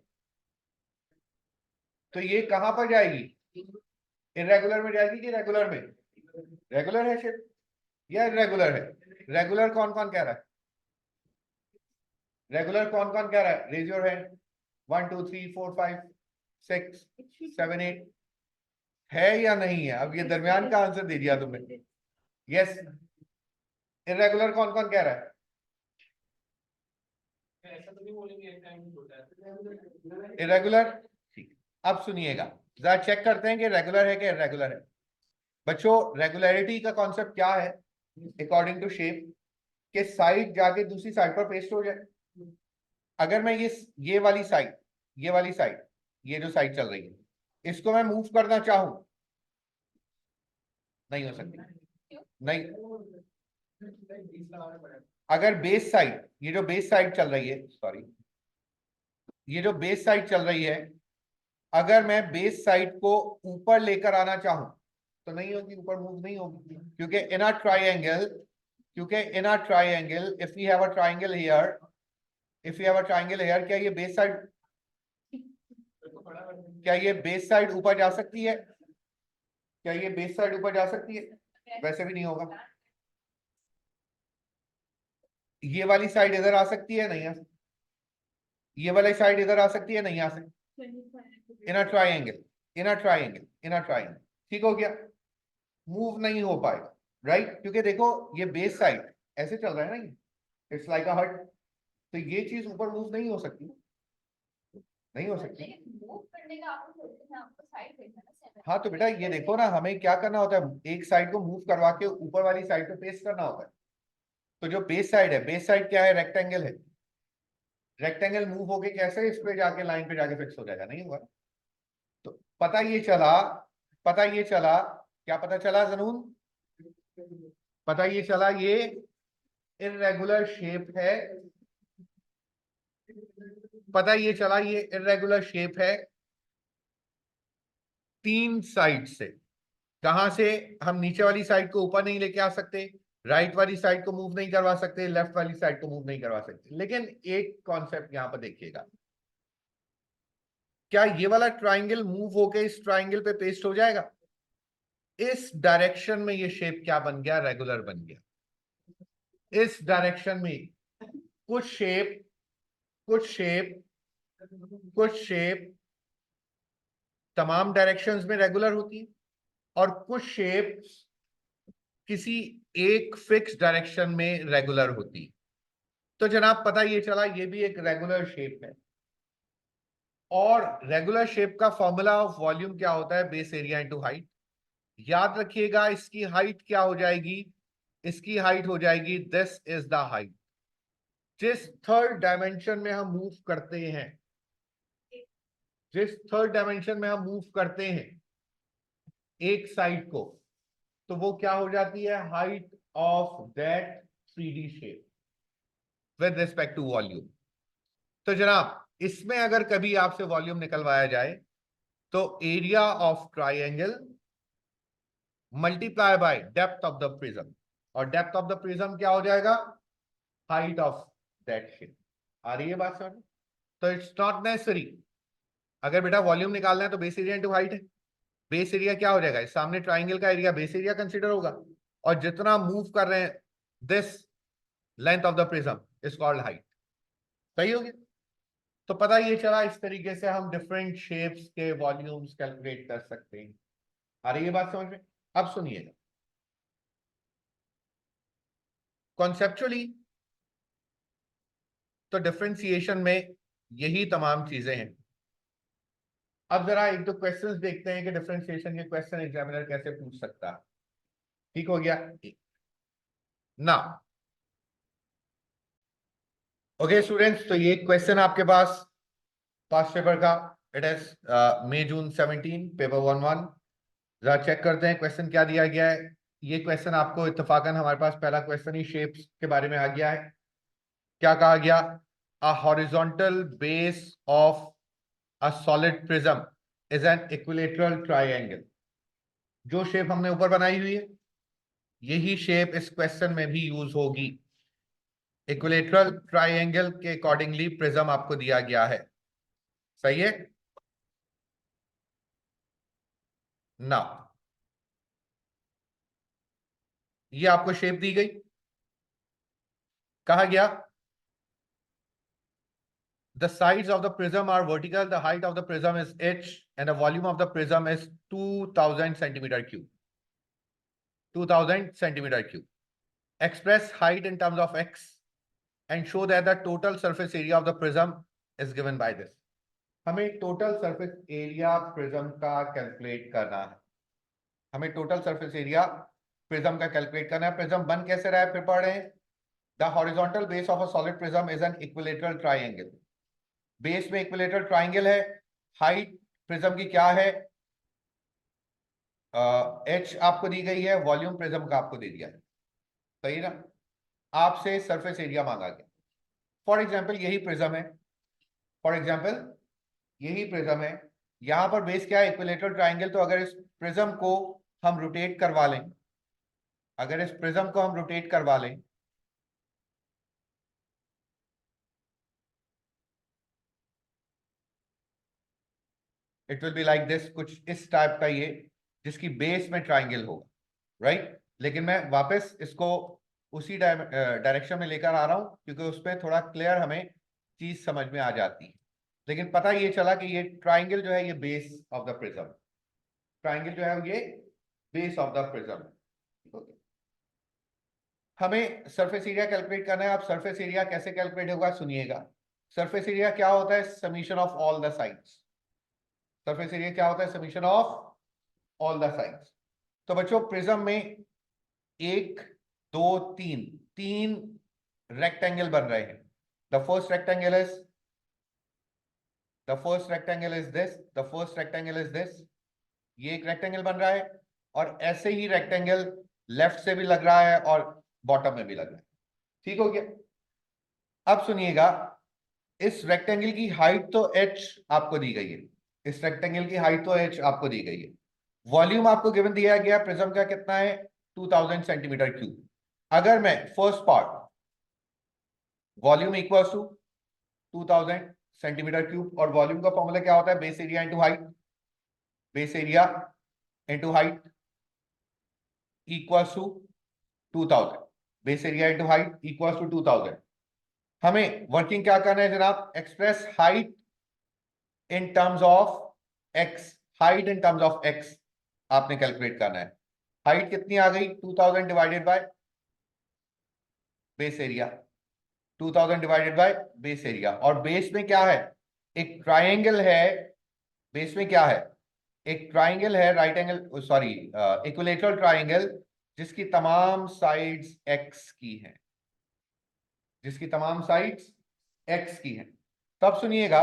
तो ये कहां पर जाएगी? इरेगुलर में जाएगी कि रेगुलर में? रेगुलर है शेप या इरेगुलर है? रेगुलर कौन कौन कह रहा है? रेगुलर कौन कौन कह रहा है? Raise your hand. 1 2 3 4 5 6 7 8 है या नहीं है? अब ये दरमियान का आंसर दे दिया तुमने। यस, इरेगुलर कौन कौन कह रहा है? इरेगुलर, ठीक। अब सुनिएगा, जरा चेक करते हैं कि रेगुलर है कि इरेगुलर है। बच्चों रेगुलरिटी का कॉन्सेप्ट क्या है? अकॉर्डिंग टू शेप, के साइड जाके दूसरी साइड पर पेस्ट हो जाए। अगर मैं ये वाली साइड, ये वाली साइड, ये जो साइड चल रही है, इसको मैं मूव करना चाहूं, नहीं हो सकती, नहीं। अगर बेस साइड, ये जो बेस साइड चल रही है, सॉरी, ये जो बेस साइड चल रही है, अगर मैं बेस साइड को ऊपर लेकर आना चाहूं तो नहीं होगी, ऊपर मूव नहीं होगी, क्योंकि इन अ ट्राइंगल, क्योंकि in a triangle if we have a triangle here, if you have a triangle here, क्या ये बेस साइड, क्या ये बेस साइड ऊपर जा सकती है? क्या ये बेस साइड ऊपर जा सकती है? वैसे भी नहीं होगा। ये वाली साइड इधर आ सकती है? नहीं आ सकती। ये वाली साइड इधर आ सकती है? नहीं आ सकती। In a triangle, in a triangle, in a triangle, ठीक हो गया। मूव नहीं हो पाएगा, राइट? क्योंकि देखो ये बेस साइड ऐसे चल रहा है ना, ये इट्स लाइक अ हट, तो ये चीज ऊपर मूव नहीं हो सकती, नहीं हो सकती। हाँ तो बेटा ये देखो ना, हमें क्या करना होता है, एक साइड को मूव करवा के ऊपर वाली साइड पे पेस्ट करना होता है। तो जो बेस साइड है, बेस साइड क्या है? रेक्टेंगल है। रेक्टेंगल मूव होके कैसे इस पे जाके लाइन पे जाके फिक्स हो जाएगा? नहीं होगा। तो पता ये चला, पता ये चला, क्या पता चला जनून? पता ये चला ये इरेगुलर शेप है, पता ये चला ये इरेगुलर शेप है तीन साइड से। कहां से? हम नीचे वाली साइड को ऊपर नहीं लेके आ सकते, राइट वाली साइड को मूव नहीं करवा सकते, लेफ्ट वाली साइड को मूव नहीं करवा सकते। लेकिन एक कॉन्सेप्ट यहां पर देखिएगा, क्या ये वाला ट्राइंगल मूव होके इस ट्राइंगल पे पेस्ट हो जाएगा? इस डायरेक्शन में ये शेप क्या बन गया? रेगुलर बन गया। इस डायरेक्शन में कुछ शेप कुछ शेप तमाम डायरेक्शंस में रेगुलर होती है और कुछ शेप किसी एक फिक्स डायरेक्शन में रेगुलर होती है। तो जनाब पता ये चला ये भी एक रेगुलर शेप है, और रेगुलर शेप का फॉर्मूला ऑफ वॉल्यूम क्या होता है? Base area into height. याद रखिएगा इसकी हाइट क्या हो जाएगी? इसकी हाइट हो जाएगी दिस इज द हाइट। जिस थर्ड डायमेंशन में हम मूव करते हैं, जिस थर्ड डायमेंशन में हम मूव करते हैं एक साइड को, तो वो क्या हो जाती है? Height of that 3D shape with respect to volume. तो जनाब इसमें अगर कभी आपसे वॉल्यूम निकलवाया जाए तो area of triangle multiply by depth of the prism, और डेप्थ ऑफ द प्रिज्म क्या हो जाएगा? Height of that shape. आ रही है बात समझ? तो इट्स नॉट नेसेसरी, अगर बेटा वॉल्यूम निकालना है तो बेस एरिया इंटू हाइट है। बेस एरिया क्या हो जाएगा? इस सामने ट्राइंगल का एरिया बेस एरिया कंसीडर होगा, और जितना मूव कर रहे हैं this length of the prism is called height. सही हो गया? तो पता ये चला इस तरीके से हम डिफरेंट शेप्स के वॉल्यूम्स कैलकुलेट कर सकते हैं। आ रही है बात समझ में? अब सुनिएगा, कॉन्सेप्चुअली तो डिफरेंशिएशन में यही तमाम चीजें हैं। अब जरा एक दो क्वेश्चंस देखते हैं कि डिफरेंशिएशन के क्वेश्चन एग्जामिनर कैसे पूछ सकता है। ठीक हो गया ना? ओके स्टूडेंट्स, तो ये क्वेश्चन आपके पास पास्ट पेपर का, it is May June 17 paper 1-1। जरा चेक करते हैं क्वेश्चन क्या दिया गया है। ये क्वेश्चन आपको इत्तेफाकन हमारे पास पहला क्वेश्चन ही शेप्स के बारे में आ गया है। क्या कहा गया? A horizontal base of a solid prism is an equilateral triangle. जो शेप हमने ऊपर बनाई हुई है यही शेप इस क्वेश्चन में भी यूज होगी। इक्विलेटरल ट्राइंगल के अकॉर्डिंगली प्रिज्म आपको दिया गया है। सही है ना? ये आपको शेप दी गई, कहा गया the sides of the prism are vertical, the height of the prism is h, and the volume of the prism is 2000 centimeter cube. 2000 centimeter cube. Express height in terms of x and show that the total surface area of the prism is given by this. हमें total surface area prism का calculate करना है। हमें total surface area prism का calculate करना है। Prism बन कैसे रहा है फिर पढ़ रहे हैं। The horizontal base of a solid prism is an equilateral triangle. Base में इक्विलेटरल ट्राइंगल है। हाइट प्रिज्म की क्या है? एच आपको दी गई है, वॉल्यूम प्रिज्म का आपको दे दिया है। सही ना? आपसे सरफेस एरिया मांगा गया। फॉर एग्जाम्पल यही प्रिज्म है, फॉर एग्जाम्पल यही प्रिज्म है। यहां पर बेस क्या है? Equilateral triangle. तो अगर इस प्रिज्म को हम रोटेट करवा लें, अगर इस प्रिज्म को हम रोटेट करवा लें, it will be like this, कुछ इस टाइप का ये, जिसकी बेस में ट्राइंगल होगा, राइट? लेकिन मैं वापस इसको उसी डायरेक्शन में लेकर आ रहा हूं क्योंकि उसमें थोड़ा क्लियर हमें चीज समझ में आ जाती है। लेकिन पता ये चला कि ये ट्राइंगल जो है ये base of the prism, triangle जो है ये बेस ऑफ द प्रिज्म। हमें सरफेस एरिया कैलकुलेट करना है। आप सरफेस एरिया कैसे कैलकुलेट होगा सुनिएगा। सरफेस एरिया क्या होता है? Summation of all the sides. Surface area क्या होता है? Summation of all the sides. तो बच्चों प्रिज्म में एक दो तीन तीन रेक्टेंगल बन रहे हैं। The first rectangle is this, the first rectangle is this. ये एक रेक्टेंगल बन रहा है, और ऐसे ही रेक्टेंगल लेफ्ट से भी लग रहा है और बॉटम में भी लग रहा है। ठीक हो गया? अब सुनिएगा, इस रेक्टेंगल की हाइट तो h आपको दी गई है, इस रेक्टेंगल की हाइट तो h आपको दी गई है। वॉल्यूम आपको गिवन दिया गया प्रिज्म का कितना है? 2000 सेंटीमीटर क्यूब। अगर मैं first part volume equal to 2000 centimetre cube, और वॉल्यूम का फॉर्मूला क्या होता है? Base area into height, base area into height equal to 2000, base area into height equal to 2000। हमें वर्किंग क्या करना है जनाब, express height in terms of x, height in terms of x आपने कैलकुलेट करना है। हाइट कितनी आ गई, 2000 divided by base area, 2000 divided by base area. और बेस में क्या है, एक ट्राइंगल है, बेस में क्या है, एक ट्राइंगल है, right angle sorry equilateral triangle, जिसकी तमाम साइड्स एक्स की हैं, जिसकी तमाम साइड्स एक्स की हैं। तब सुनिएगा,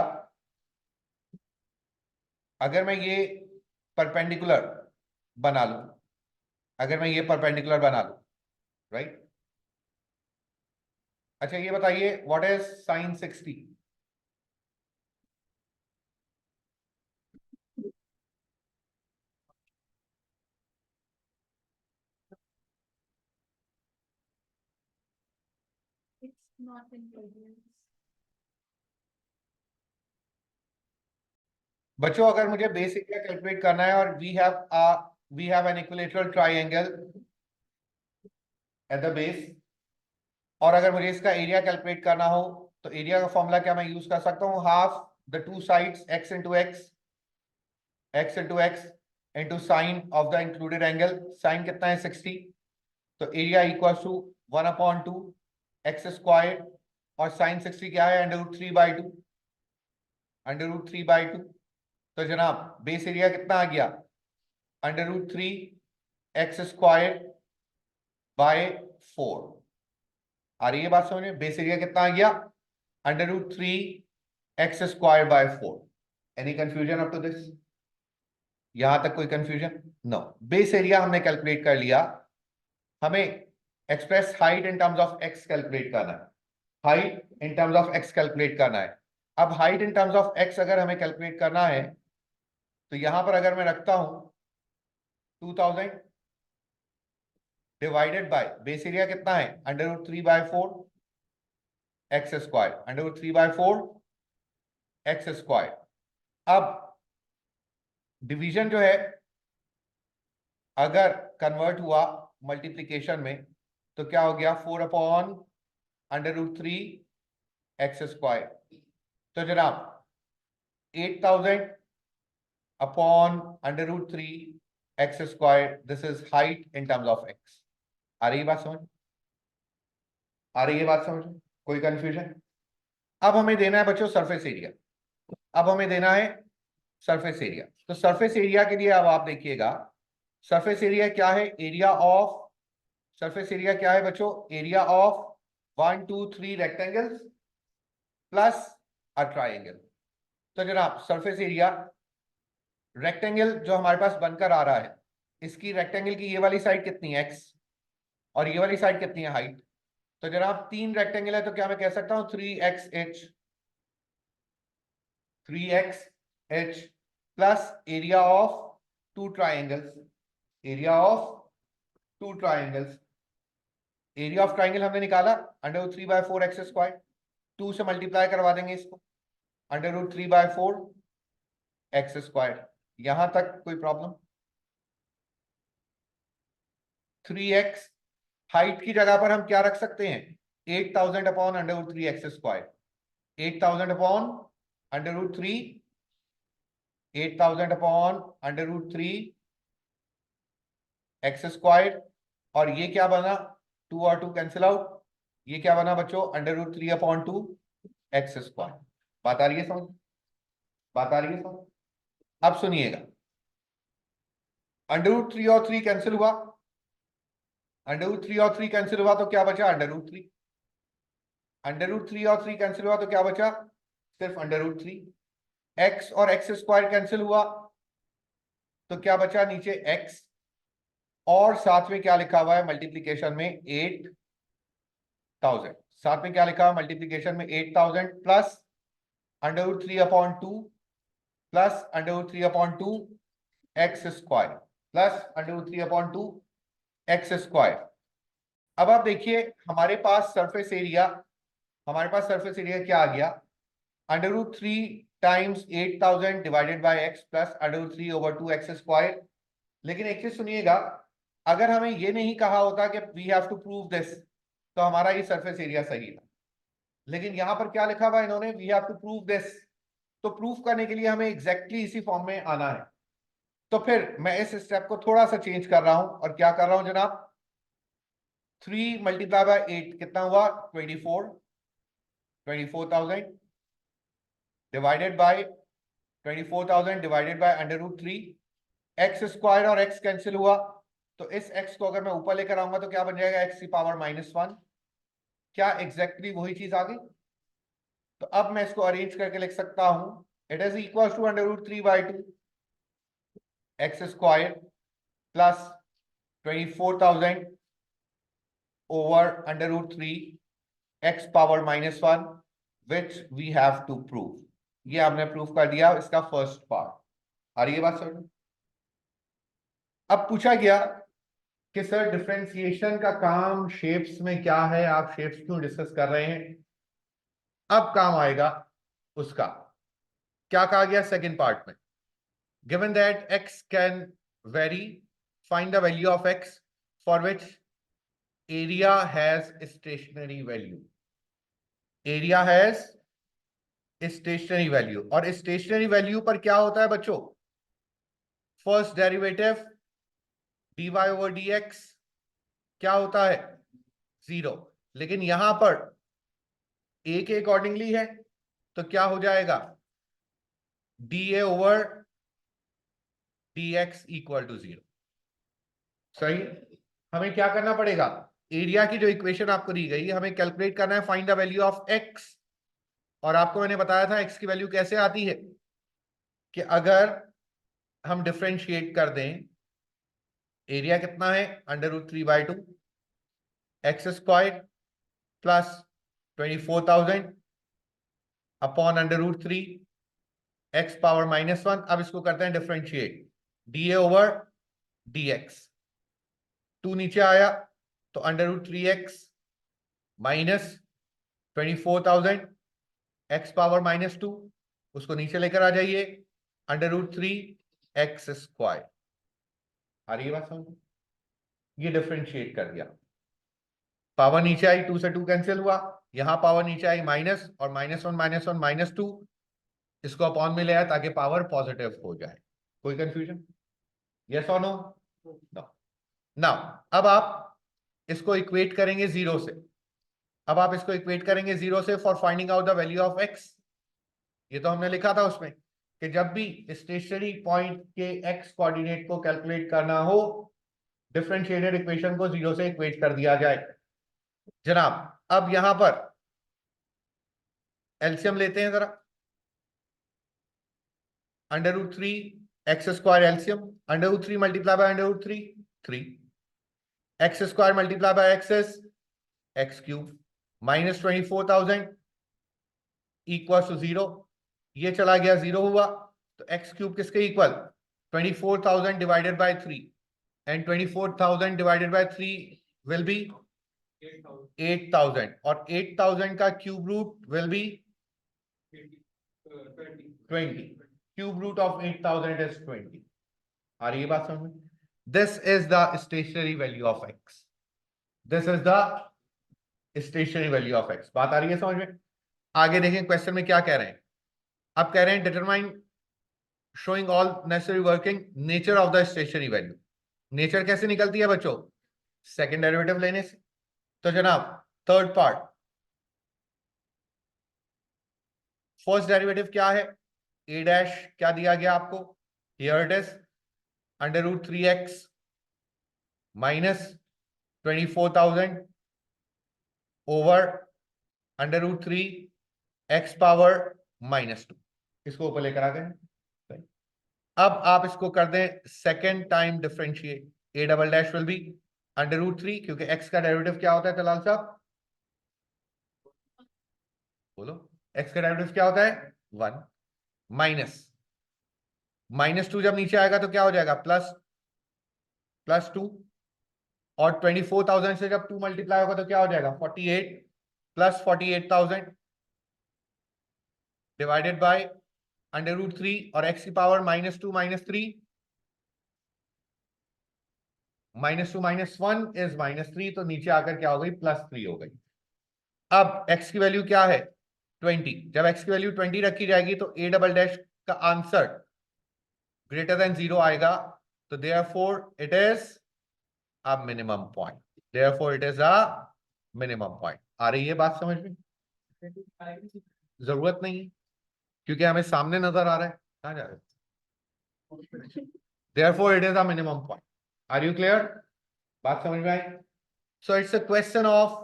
अगर मैं ये परपेंडिकुलर बना लूं, अगर मैं ये परपेंडिकुलर बना लूं, राइट। अच्छा ये बताइए, what is sine 60? It's not in progress. बच्चों अगर मुझे बेस एरिया कैलकुलेट करना है और we have an equilateral triangle at the base, और अगर मुझे इसका एरिया कैलकुलेट करना हो तो एरिया का फॉर्मूला क्या मैं यूज कर सकता हूं, half the two sides x into x, x into x into sine of the included angle. Sine कितना है 60, तो area equal to 1/2 x square, और साइन 60 क्या है, √3/2, √3/2। तो जनाब बेस एरिया कितना आ गया, √3 एक्स स्क्वायर बाय 4। आ रही है बात समझ में, बेस एरिया कितना आ गया, √3 x square by 4। Any confusion up to this, यहां तक कोई कंफ्यूजन? नो। बेस एरिया हमने कैलकुलेट कर लिया, हमें express height in terms of x calculate करना है, height in terms of x calculate करना है। अब height in terms of x अगर हमें कैलकुलेट करना है, तो यहां पर अगर मैं रखता हूं 2000 डिवाइडेड बाय बेस एरिया कितना है, √3/4 एक्स स्क्वायर, √3/4 एक्स स्क्वायर। अब डिवीजन जो है अगर कन्वर्ट हुआ मल्टीप्लीकेशन में, तो क्या हो गया, 4/√3 एक्स स्क्वायर। तो जनाब 8000 upon √3 x square, this is height in terms of x. आ रही है बात समझ, आ रही है बात समझ, कोई कंफ्यूजन? अब हमें देना है बच्चों सरफेस एरिया, अब हमें देना है सरफेस एरिया। तो सरफेस एरिया के लिए अब आप देखिएगा, सरफेस एरिया क्या है, एरिया ऑफ, सरफेस एरिया क्या है बच्चों, area of 1 2 3 rectangles plus a triangle. तो जनाब सरफेस एरिया, रेक्टेंगल जो हमारे पास बनकर आ रहा है, इसकी रेक्टेंगल की ये वाली साइड कितनी है एक्स, और ये वाली साइड कितनी है हाइट। तो जनाब 3 रेक्टेंगल है, तो क्या मैं कह सकता हूं 3xh, 3xh plus area of 2 triangles, area of 2 triangles. Area of triangle हमने निकाला √3/4 एक्स स्क्वायर, 2 से मल्टीप्लाई करवा देंगे इसको, √3/4 एक्स स्क्वायर। यहां तक कोई प्रॉब्लम? 3x हाइट की जगह पर हम क्या रख सकते हैं, 8000 upon √3 x square, 8000 upon √3, 8000 upon √3 x square. और ये क्या बना, 2 और 2 कैंसिल आउट, ये क्या बना बच्चों, √3/2 एक्स स्क्वायर। बात आ रही है समझ, बात आ रही है समझ? अब सुनिएगा, √3 और 3 कैंसिल हुआ, √3 और 3 कैंसिल हुआ तो क्या बचा, √3, √3 और 3 कैंसिल हुआ तो क्या बचा, सिर्फ √3। एक्स और एक्स स्क्वायर कैंसिल हुआ तो क्या बचा, नीचे एक्स, और साथ में क्या लिखा हुआ है मल्टीप्लीकेशन में 8000, साथ में क्या लिखा हुआ मल्टीप्लीकेशन में 8000 plus √3/2 plus √3/2 x square plus √3/2 x square. अब आप देखिए हमारे पास सरफेस एरिया, हमारे पास सरफेस एरिया क्या आ गया, √3 times 8000 divided by x plus √3/2 x square. लेकिन एक चीज सुनिएगा, अगर हमें ये नहीं कहा होता कि we have to prove this, तो हमारा ये सरफेस एरिया सही था। लेकिन यहां पर क्या लिखा हुआ है इन्होंने, we have to prove this. तो प्रूफ करने के लिए हमें एग्जैक्टली इसी फॉर्म में आना है। तो फिर मैं इस स्टेप को थोड़ा सा चेंज कर रहा हूं, और क्या कर रहा हूं जनाब, 3 मल्टीप्लाई बाय 8 कितना हुआ, 24,000 divided bye 24,000 divided by √3। X square और एक्स कैंसिल हुआ, तो इस एक्स को अगर मैं ऊपर लेकर आऊंगा तो क्या बन जाएगा, एक्स की पावर -1। क्या एग्जैक्टली वही चीज आ गई? तो अब मैं इसको अरेंज करके लिख सकता हूं, it is equal to √3/2 x square plus 24,000 over √3 x power -1 which we have to prove। ये हमने प्रूफ कर दिया इसका फर्स्ट पार्ट। आ रही है बात समझ? अब पूछा गया कि सर डिफरेंशिएशन का काम शेप्स में क्या है, आप शेप्स क्यों डिस्कस कर रहे हैं? अब काम आएगा उसका। क्या कहा गया सेकंड पार्ट में, given that x can vary, find the value of x for which area has stationary value. Area has stationary value, और स्टेशनरी वैल्यू पर क्या होता है बच्चों, फर्स्ट डेरिवेटिव dy/dx क्या होता है, 0। लेकिन यहां पर a के अकॉर्डिंगली है, तो क्या हो जाएगा, dA/dx इक्वल टू 0। सही। हमें क्या करना पड़ेगा, एरिया की जो इक्वेशन आपको दी गई हमें कैलकुलेट करना है, find the value of x। और आपको मैंने बताया था x की वैल्यू कैसे आती है, कि अगर हम डिफरेंशिएट कर दें, एरिया कितना है, √3/2 x square plus 24,000 upon √3 x power -1। अब इसको करते हैं डिफरेंशिएट, dA/dx। 2 नीचे आया तो √3x माइनस 24,000 एक्स पावर -2, उसको नीचे लेकर आ जाइए, √3 एक्स स्क्वायर। आ रही है बात समझ? ये डिफरेंशिएट कर दिया, पावर नीचे आई, 2 से 2 कैंसिल हुआ, यहां पावर नीचे आई माइनस, और -1 -1 -2, इसको अपॉन में ले आया ताकि पावर पॉजिटिव हो जाए। कोई कंफ्यूजन? यस और नो? नो। नाउ अब आप इसको इक्वेट करेंगे 0 से। अब आप इसको इक्वेट करेंगे 0 से for finding out the value of x। ये तो हमने लिखा था उसमें कि जब भी स्टेशनरी पॉइंट के x कोऑर्डिनेट को कैलकुलेट करना हो, डिफरेंशिएटेड इक्वेशन को 0 से इक्वेट कर दिया जाए। जनाब अब यहां पर एलसीएम लेते हैं जरा, √3 x square LCM, √3 multiply by √3 3, x square multiply by x is x cube, -24,000 equal to 0। ये चला गया 0 हुआ, तो एक्स क्यूब किसके equal, 24,000 divided by 3, and 24,000 divided by 3 will be 8,000, और 8,000 का cube root will be 20। Cube root of 8,000 is 20। आ रही है बात समझ में? This is the stationary value of x। This is the stationary value of x। बात आ रही है समझ में? आगे देखें क्वेश्चन में क्या कह रहे हैं। अब कह रहे हैं determine showing all necessary working nature of the stationary value. Nature कैसे निकलती है बच्चों, सेकंड डेरिवेटिव लेने से। तो जनाब थर्ड पार्ट, फर्स्ट डेरिवेटिव क्या है, a डैश क्या दिया गया आपको, here it is √3x minus 24,000 over √3 x power -2। इसको ऊपर लेकर आ गए। अब आप इसको कर दें second time differentiate, a double dash will be √3, क्योंकि x का डेरिवेटिव क्या होता है तलाल साहब, बोलो, x का डेरिवेटिव क्या होता है 1, माइनस -2 जब नीचे आएगा तो क्या हो जाएगा, +2, और 24,000 से जब 2 मल्टीप्लाई होगा तो क्या हो जाएगा 48, प्लस 48,000 डिवाइडेड बाय √3, और x की पावर -2 -3, -2 -1 इज -3, तो नीचे आकर क्या हो गई, +3 हो गई। अब x की वैल्यू क्या है 20, जब x की वैल्यू 20 रखी जाएगी तो a डबल डैश का आंसर ग्रेटर देन 0 आएगा, तो therefore it is a minimum point, therefore it is a minimum point. आ रही है बात समझ में? जरूरत नहीं है क्योंकि हमें सामने नजर आ रहा है कहां जा रहे हैं। Therefore it is a minimum point. Are you clear? बात समझ में आई? So it's a question of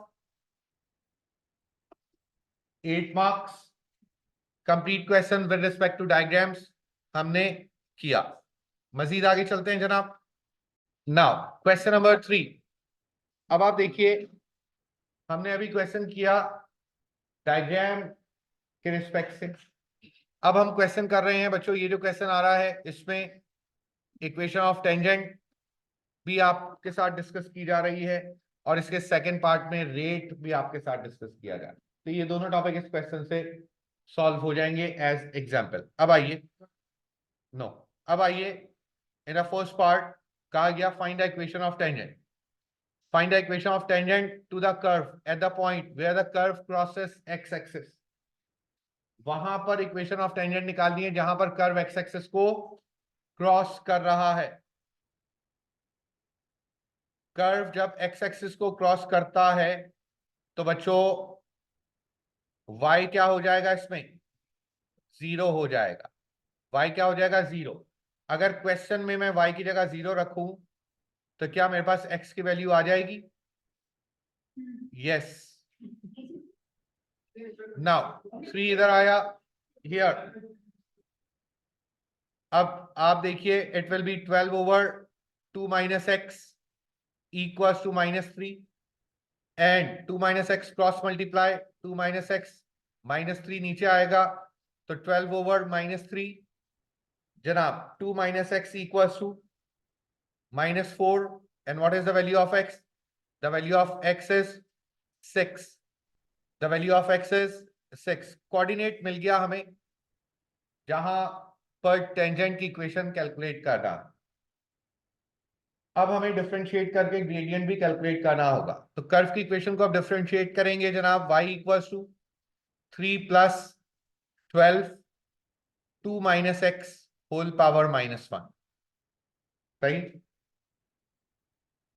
8 marks, complete question with respect to diagrams हमने किया। मजीद आगे चलते हैं जनाब। Now question number 3। अब आप देखिए, हमने अभी क्वेश्चन किया डायग्राम के रिस्पेक्ट से। अब हम क्वेश्चन कर रहे हैं बच्चों, ये जो क्वेश्चन आ रहा है इसमें इक्वेशन ऑफ टेंजेंट भी आपके साथ डिस्कस की जा रही है और इसके सेकंड पार्ट में रेट भी आपके साथ डिस्कस किया जा रहा है। तो ये दोनों टॉपिक इस क्वेश्चन से सॉल्व हो जाएंगे एज एग्जाम्पल। अब आइए अब आइए इन द फर्स्ट पार्ट कहा गया find the equation of tangent. Find the equation of tangent to the curve at the point where the curve crosses x-axis। वहां पर इक्वेशन ऑफ टेंजेंट निकालनी है जहां पर कर्व एक्स एक्सिस को cross कर रहा है। कर्व जब एक्स एक्सिस को क्रॉस करता है तो बच्चों y क्या हो जाएगा, इसमें 0 हो जाएगा। y क्या हो जाएगा 0। अगर क्वेश्चन में मैं y की जगह 0 रखूं तो क्या मेरे पास x की वैल्यू आ जाएगी? यस। नाउ 3 इधर आया, हियर। अब आप देखिए it will be 12 over 2 minus x equals to -3 and 2 minus x cross multiply 2 minus x -3 नीचे आएगा तो 12 ओवर -3 जनाब 2 minus x equals to -4 and what is the value of x? The value of x is 6। The value of x is 6। Coordinate मिल गया हमें जहां पर tangent की इक्वेशन कैलकुलेट करना। अब हमें डिफरेंशिएट करके ग्रेडियंट भी कैलकुलेट करना होगा। तो कर्व की इक्वेशन को अब डिफरेंशिएट करेंगे जनाब, y equals to 3 plus 12 2 minus x whole power -1। सही।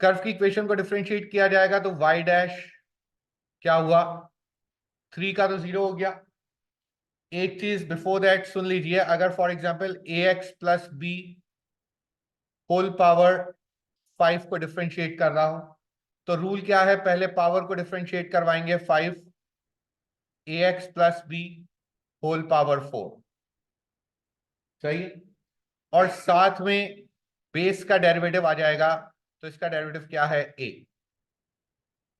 कर्व की इक्वेशन को डिफरेंशिएट किया जाएगा तो y डैश क्या हुआ, 3 का तो 0 हो गया। एक चीज बिफोर दैट सुन लीजिए, अगर for example ax plus b whole power 5 को डिफरेंशिएट कर रहा हूं तो रूल क्या है, पहले पावर को डिफरेंशिएट करवाएंगे 5 ax plus b whole power 4। सही। और साथ में बेस का डेरिवेटिव आ जाएगा तो इसका डेरिवेटिव क्या है, a।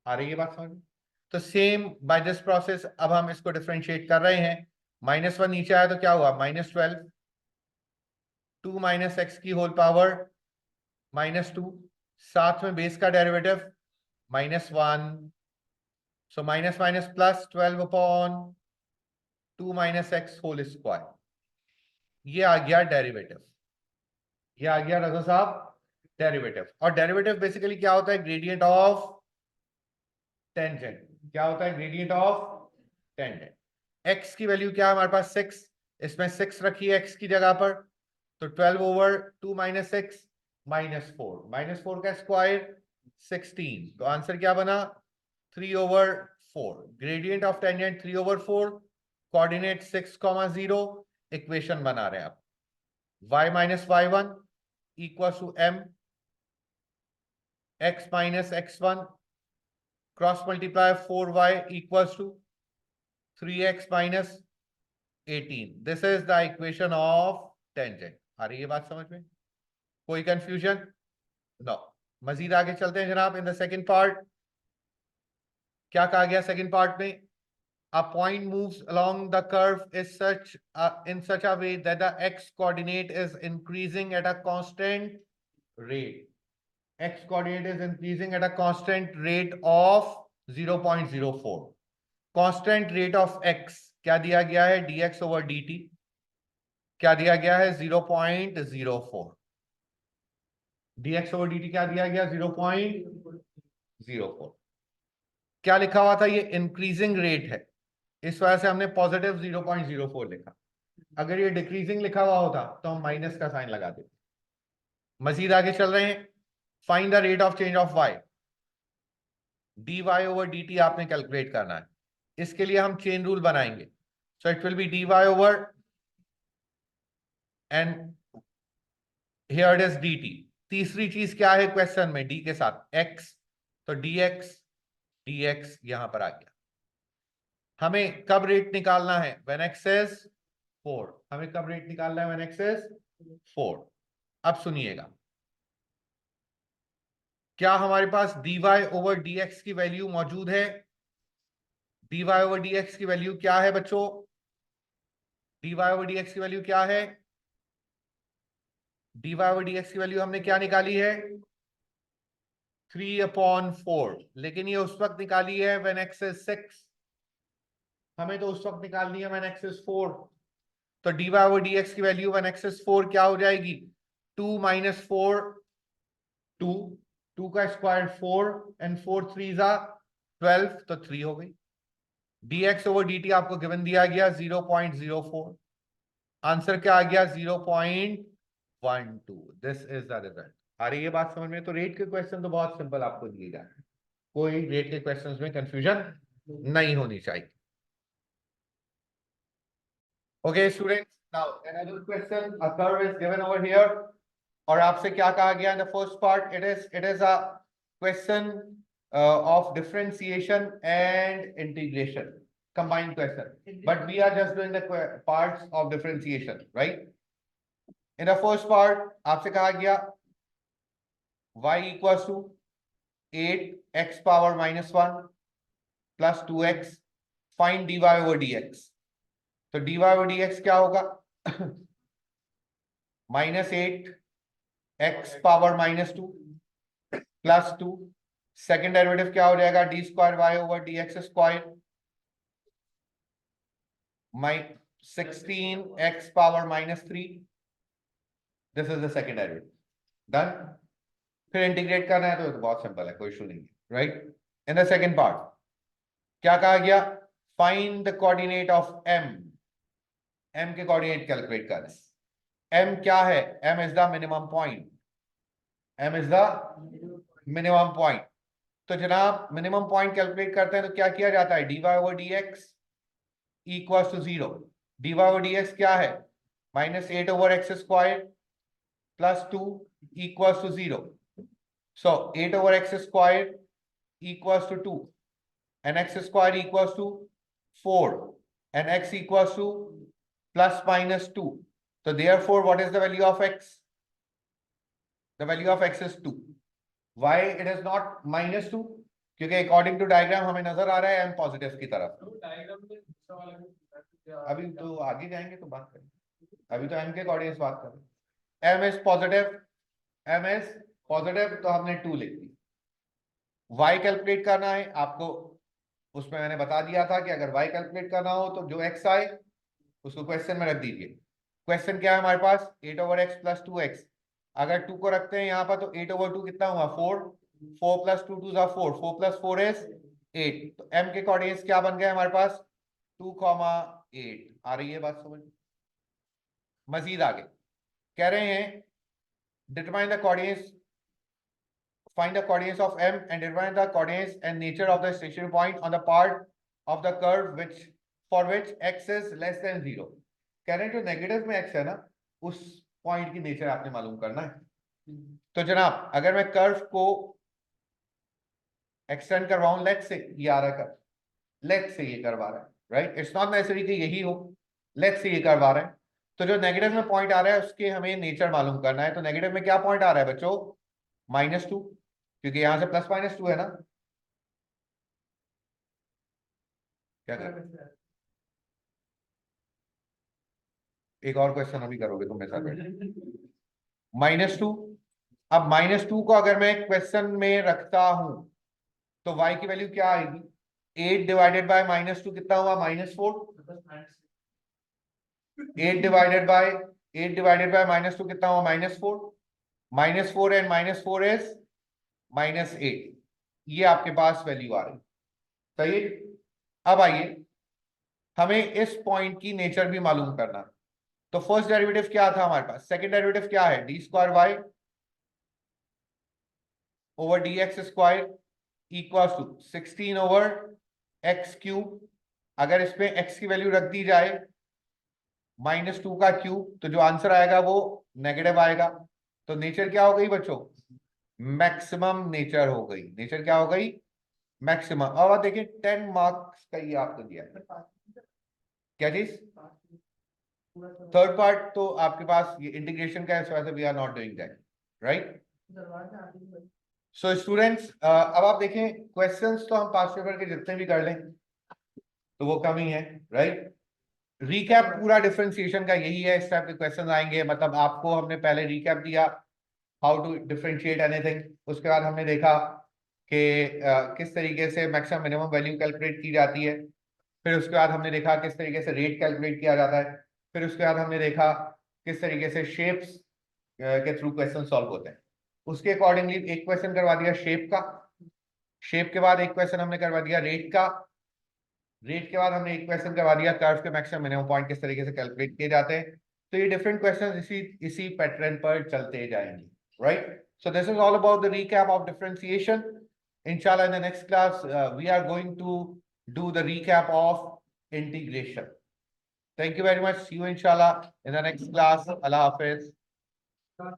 आ रही है बात समझ में? तो सेम बाय दिस प्रोसेस अब हम इसको डिफरेंशिएट कर रहे हैं। -1 नीचे आया तो क्या हुआ, -12 2 माइनस एक्स की होल पावर -2 साथ में बेस का derivative -1। So minus minus plus 12 upon 2 minus x whole square. ये आ गया डेरिवेटिव, ये आ गया रघु साहब डेरिवेटिव। और डेरिवेटिव बेसिकली क्या होता है, ग्रेडियंट ऑफ टेंजेंट। क्या होता है, ग्रेडियंट ऑफ टेंजेंट। एक्स की वैल्यू क्या है हमारे पास 6, इसमें 6 रखी है एक्स की जगह पर तो 12 ओवर 2 माइनस एक्स -4 -4 का स्क्वायर 16। तो आंसर क्या बना, 3 over 4। Gradient of tangent 3 over 4, coordinate 6,0। Equation बना रहे हैं आप, y minus y1 equal to m x minus x1 cross multiply 4y equals to 3x minus 18। This is the equation of tangent. आ रही है बात समझ में? कोई कंफ्यूजन? नो। मजीद आगे चलते हैं जनाब। इन द सेकंड पार्ट क्या कहा गया सेकंड पार्ट में, a point moves along the curve is such in such a way that the x coordinate is increasing at a constant rate। x coordinate is increasing at a constant rate of 0.04। constant rate of x क्या दिया गया है, dx over dt क्या दिया गया है 0.04। dx over dt क्या दिया गया 0.04। क्या लिखा हुआ था, ये इंक्रीजिंग रेट है, इस वजह से हमने पॉजिटिव 0.04 लिखा। अगर ये डिक्रीजिंग लिखा हुआ होता तो हम माइनस का साइन लगा देते। मजीद आगे चल रहे हैं। Find the rate of change of Y, D Y over D t आपने कैलकुलेट करना है। इसके लिए हम चेन रूल बनाएंगे। So it will be d Y over and here it is d t. तीसरी चीज क्या है क्वेश्चन में, डी के साथ एक्स, तो डी एक्स यहां पर आ गया। हमें कब रेट निकालना है, व्हेन एक्स इज 4। हमें कब रेट निकालना है, व्हेन एक्स इज 4। अब सुनिएगा, क्या हमारे पास dy ओवर dx की वैल्यू मौजूद है? dy ओवर dx की वैल्यू क्या है बच्चों? dy ओवर dx की वैल्यू क्या है? dy ओवर dx की वैल्यू हमने क्या निकाली है? 3/4। लेकिन ये उस वक्त निकाली है व्हेन x इज 6। हमें तो उस वक्त निकालनी है व्हेन x इज 4। तो dy ओवर dx की वैल्यू व्हेन x इज 4 क्या हो जाएगी? 2 - 4 2, 2 का स्क्वायर 4 एंड 4 3 12, तो 3 हो गई। dx ओवर dt आपको गिवन दिया गया 0.04। आंसर क्या आ गया? 0.12। This is the result. आ रही है बात समझ में? तो रेट के क्वेश्चन तो बहुत सिंपल आपको दिए जा रहे हैं, कोई रेट के क्वेश्चंस में कंफ्यूजन नहीं होनी चाहिए। Okay students, now another question, a curve is given over here. और आपसे क्या कहा गया in the first part? It is a question of differentiation and integration, combined question, but we are just doing the parts of differentiation, right? In the first part आपसे कहा गया y equals to 8x power -1 plus 2x, find dy over dx। तो dy over dx क्या होगा? -8x power -2 plus 2, second derivative क्या हो जाएगा? D square y over D x square, 16x power -3। This is the second derivative. Done. फिर integrate करना है तो बहुत सिंपल है, कोई इशू नहीं है, right? In the second part क्या कहा गया? Find the coordinate of m। m के कोऑर्डिनेट कैलकुलेट कर। m क्या है? m is the minimum point. m is the minimum point. तो जनाब मिनिमम पॉइंट कैलकुलेट करते हैं तो क्या किया जाता है? dy over dx equal to 0। dy over dx क्या है? -8 over x square plus 2 equal to 0। So 8 over x square equal to 2 and x square equals to 4 and x equals to plus minus 2. So therefore what is the value of x? The value of x is 2. Why it is not -2? क्योंकि according to diagram हमें नजर आ रहा है m positive की तरफ। अभी तो आगे जाएंगे तो बात करेंगे, अभी तो m के कोऑर्डिनेट्स बात कर रहे हैं। m is positive, m is positive, तो हमने 2 लिख दी। y कैलकुलेट करना है आपको, उसमें मैंने बता दिया था कि अगर y कैलकुलेट करना हो तो जो x आए उसको क्वेश्चन में रख दीजिए। क्वेश्चन क्या है हमारे पास? 8 ओवर एक्स प्लस 2x। अगर 2 को रखते हैं यहाँ पर तो 8 ओवर 2 कितना हुआ? 4। 4 प्लस 2 2 4, 4 प्लस 4 इज 8। तो m के कोऑर्डिनेट्स क्या बन गए हमारे पास? 2,8। आ रही है बात समझ? मजीद आगे कह रहे हैं determine the coordinates, find the coordinates of m and determine the coordinates and nature of the stationary point on the part of the curve which for which x is less than 0। कह रहे हैं जो negative में x है ना, उस point की nature आपने मालूम करना है। तो जनाब अगर मैं कर्व को एक्सटेंड करवाऊं, लेट्स से ये आ रहा है कर्व, लेट्स से ये कर्व आ रहा है, राइट? इट्स नॉट नेसेसरी कि यही हो, लेट्स से ये कर्व आ रहा है। तो जो नेगेटिव में पॉइंट आ रहा है उसके हमें नेचर मालूम करना है। तो नेगेटिव में क्या पॉइंट आ रहा है बच्चों? -2, क्योंकि यहां से प्लस -2 है ना। क्या करें? एक और क्वेश्चन अभी करोगे तुम मेरे साथ बैठे। -2। अब -2 को अगर मैं क्वेश्चन में रखता हूं तो y की वैल्यू क्या आएगी? 8 डिवाइडेड बाय -2 कितना हुआ? -4। 8 डिवाइडेड बाय -2 कितना हुआ? -4। -4 एंड -4 इज -8। ये आपके पास वैल्यू आ रही। सही है। अब आइए हमें इस पॉइंट की नेचर भी मालूम करना। तो फर्स्ट डेरिवेटिव क्या था हमारे पास, सेकंड डेरिवेटिव क्या है, d square y over D x square equal to 16 over x cube. अगर इसमें एक्स की वैल्यू रख दी जाए -2 का क्यूब, तो जो आंसर आएगा वो नेगेटिव आएगा। तो नेचर क्या हो गई बच्चों, मैक्सिमम नेचर हो गई। नेचर क्या हो गई, मैक्सिमम। अब देखिए 10 मार्क्स का ये आपको दिया है। क्या चीज, थर्ड पार्ट तो आपके पास ये इंटीग्रेशन का है, इस वजह से we are not doing that, right. So students अब आप देखें क्वेश्चंस तो हम पास्ट पेपर के जितने भी कर लें तो वो कम ही है, राइट। रीकैप पूरा डिफरेंशिएशन का यही है, इस टाइप के क्वेश्चन आएंगे। मतलब आपको हमने पहले रीकैप दिया हाउ टू डिफरेंशिएट एनीथिंग, उसके बाद हमने देखा कि किस तरीके से मैक्सिमम मिनिमम वैल्यू कैलकुलेट की जाती है। फिर उसके बाद हमने देखा किस तरीके से रेट कैलकुलेट किया जाता है। फिर उसके बाद हमने देखा किस तरीके से शेप्स के थ्रू क्वेश्चन सॉल्व होते हैं। उसके अकॉर्डिंगली एक क्वेश्चन करवा दिया शेप का, शेप के बाद एक क्वेश्चन हमने करवा दिया रेट का, रेट के बाद हमने एक क्वेश्चन करवा दिया कर्व के मैक्सिमम मिनिमम पॉइंट किस तरीके से कैलकुलेट किए जाते हैं। तो ये डिफरेंट क्वेश्चन इसी इसी पैटर्न पर चलते जाएंगे, right. So this is all about the recap of differentiation. Inshallah, in the next class, we are going to do the recap of integration. Thank you very much. See you inshallah in the next class. Allah Hafiz.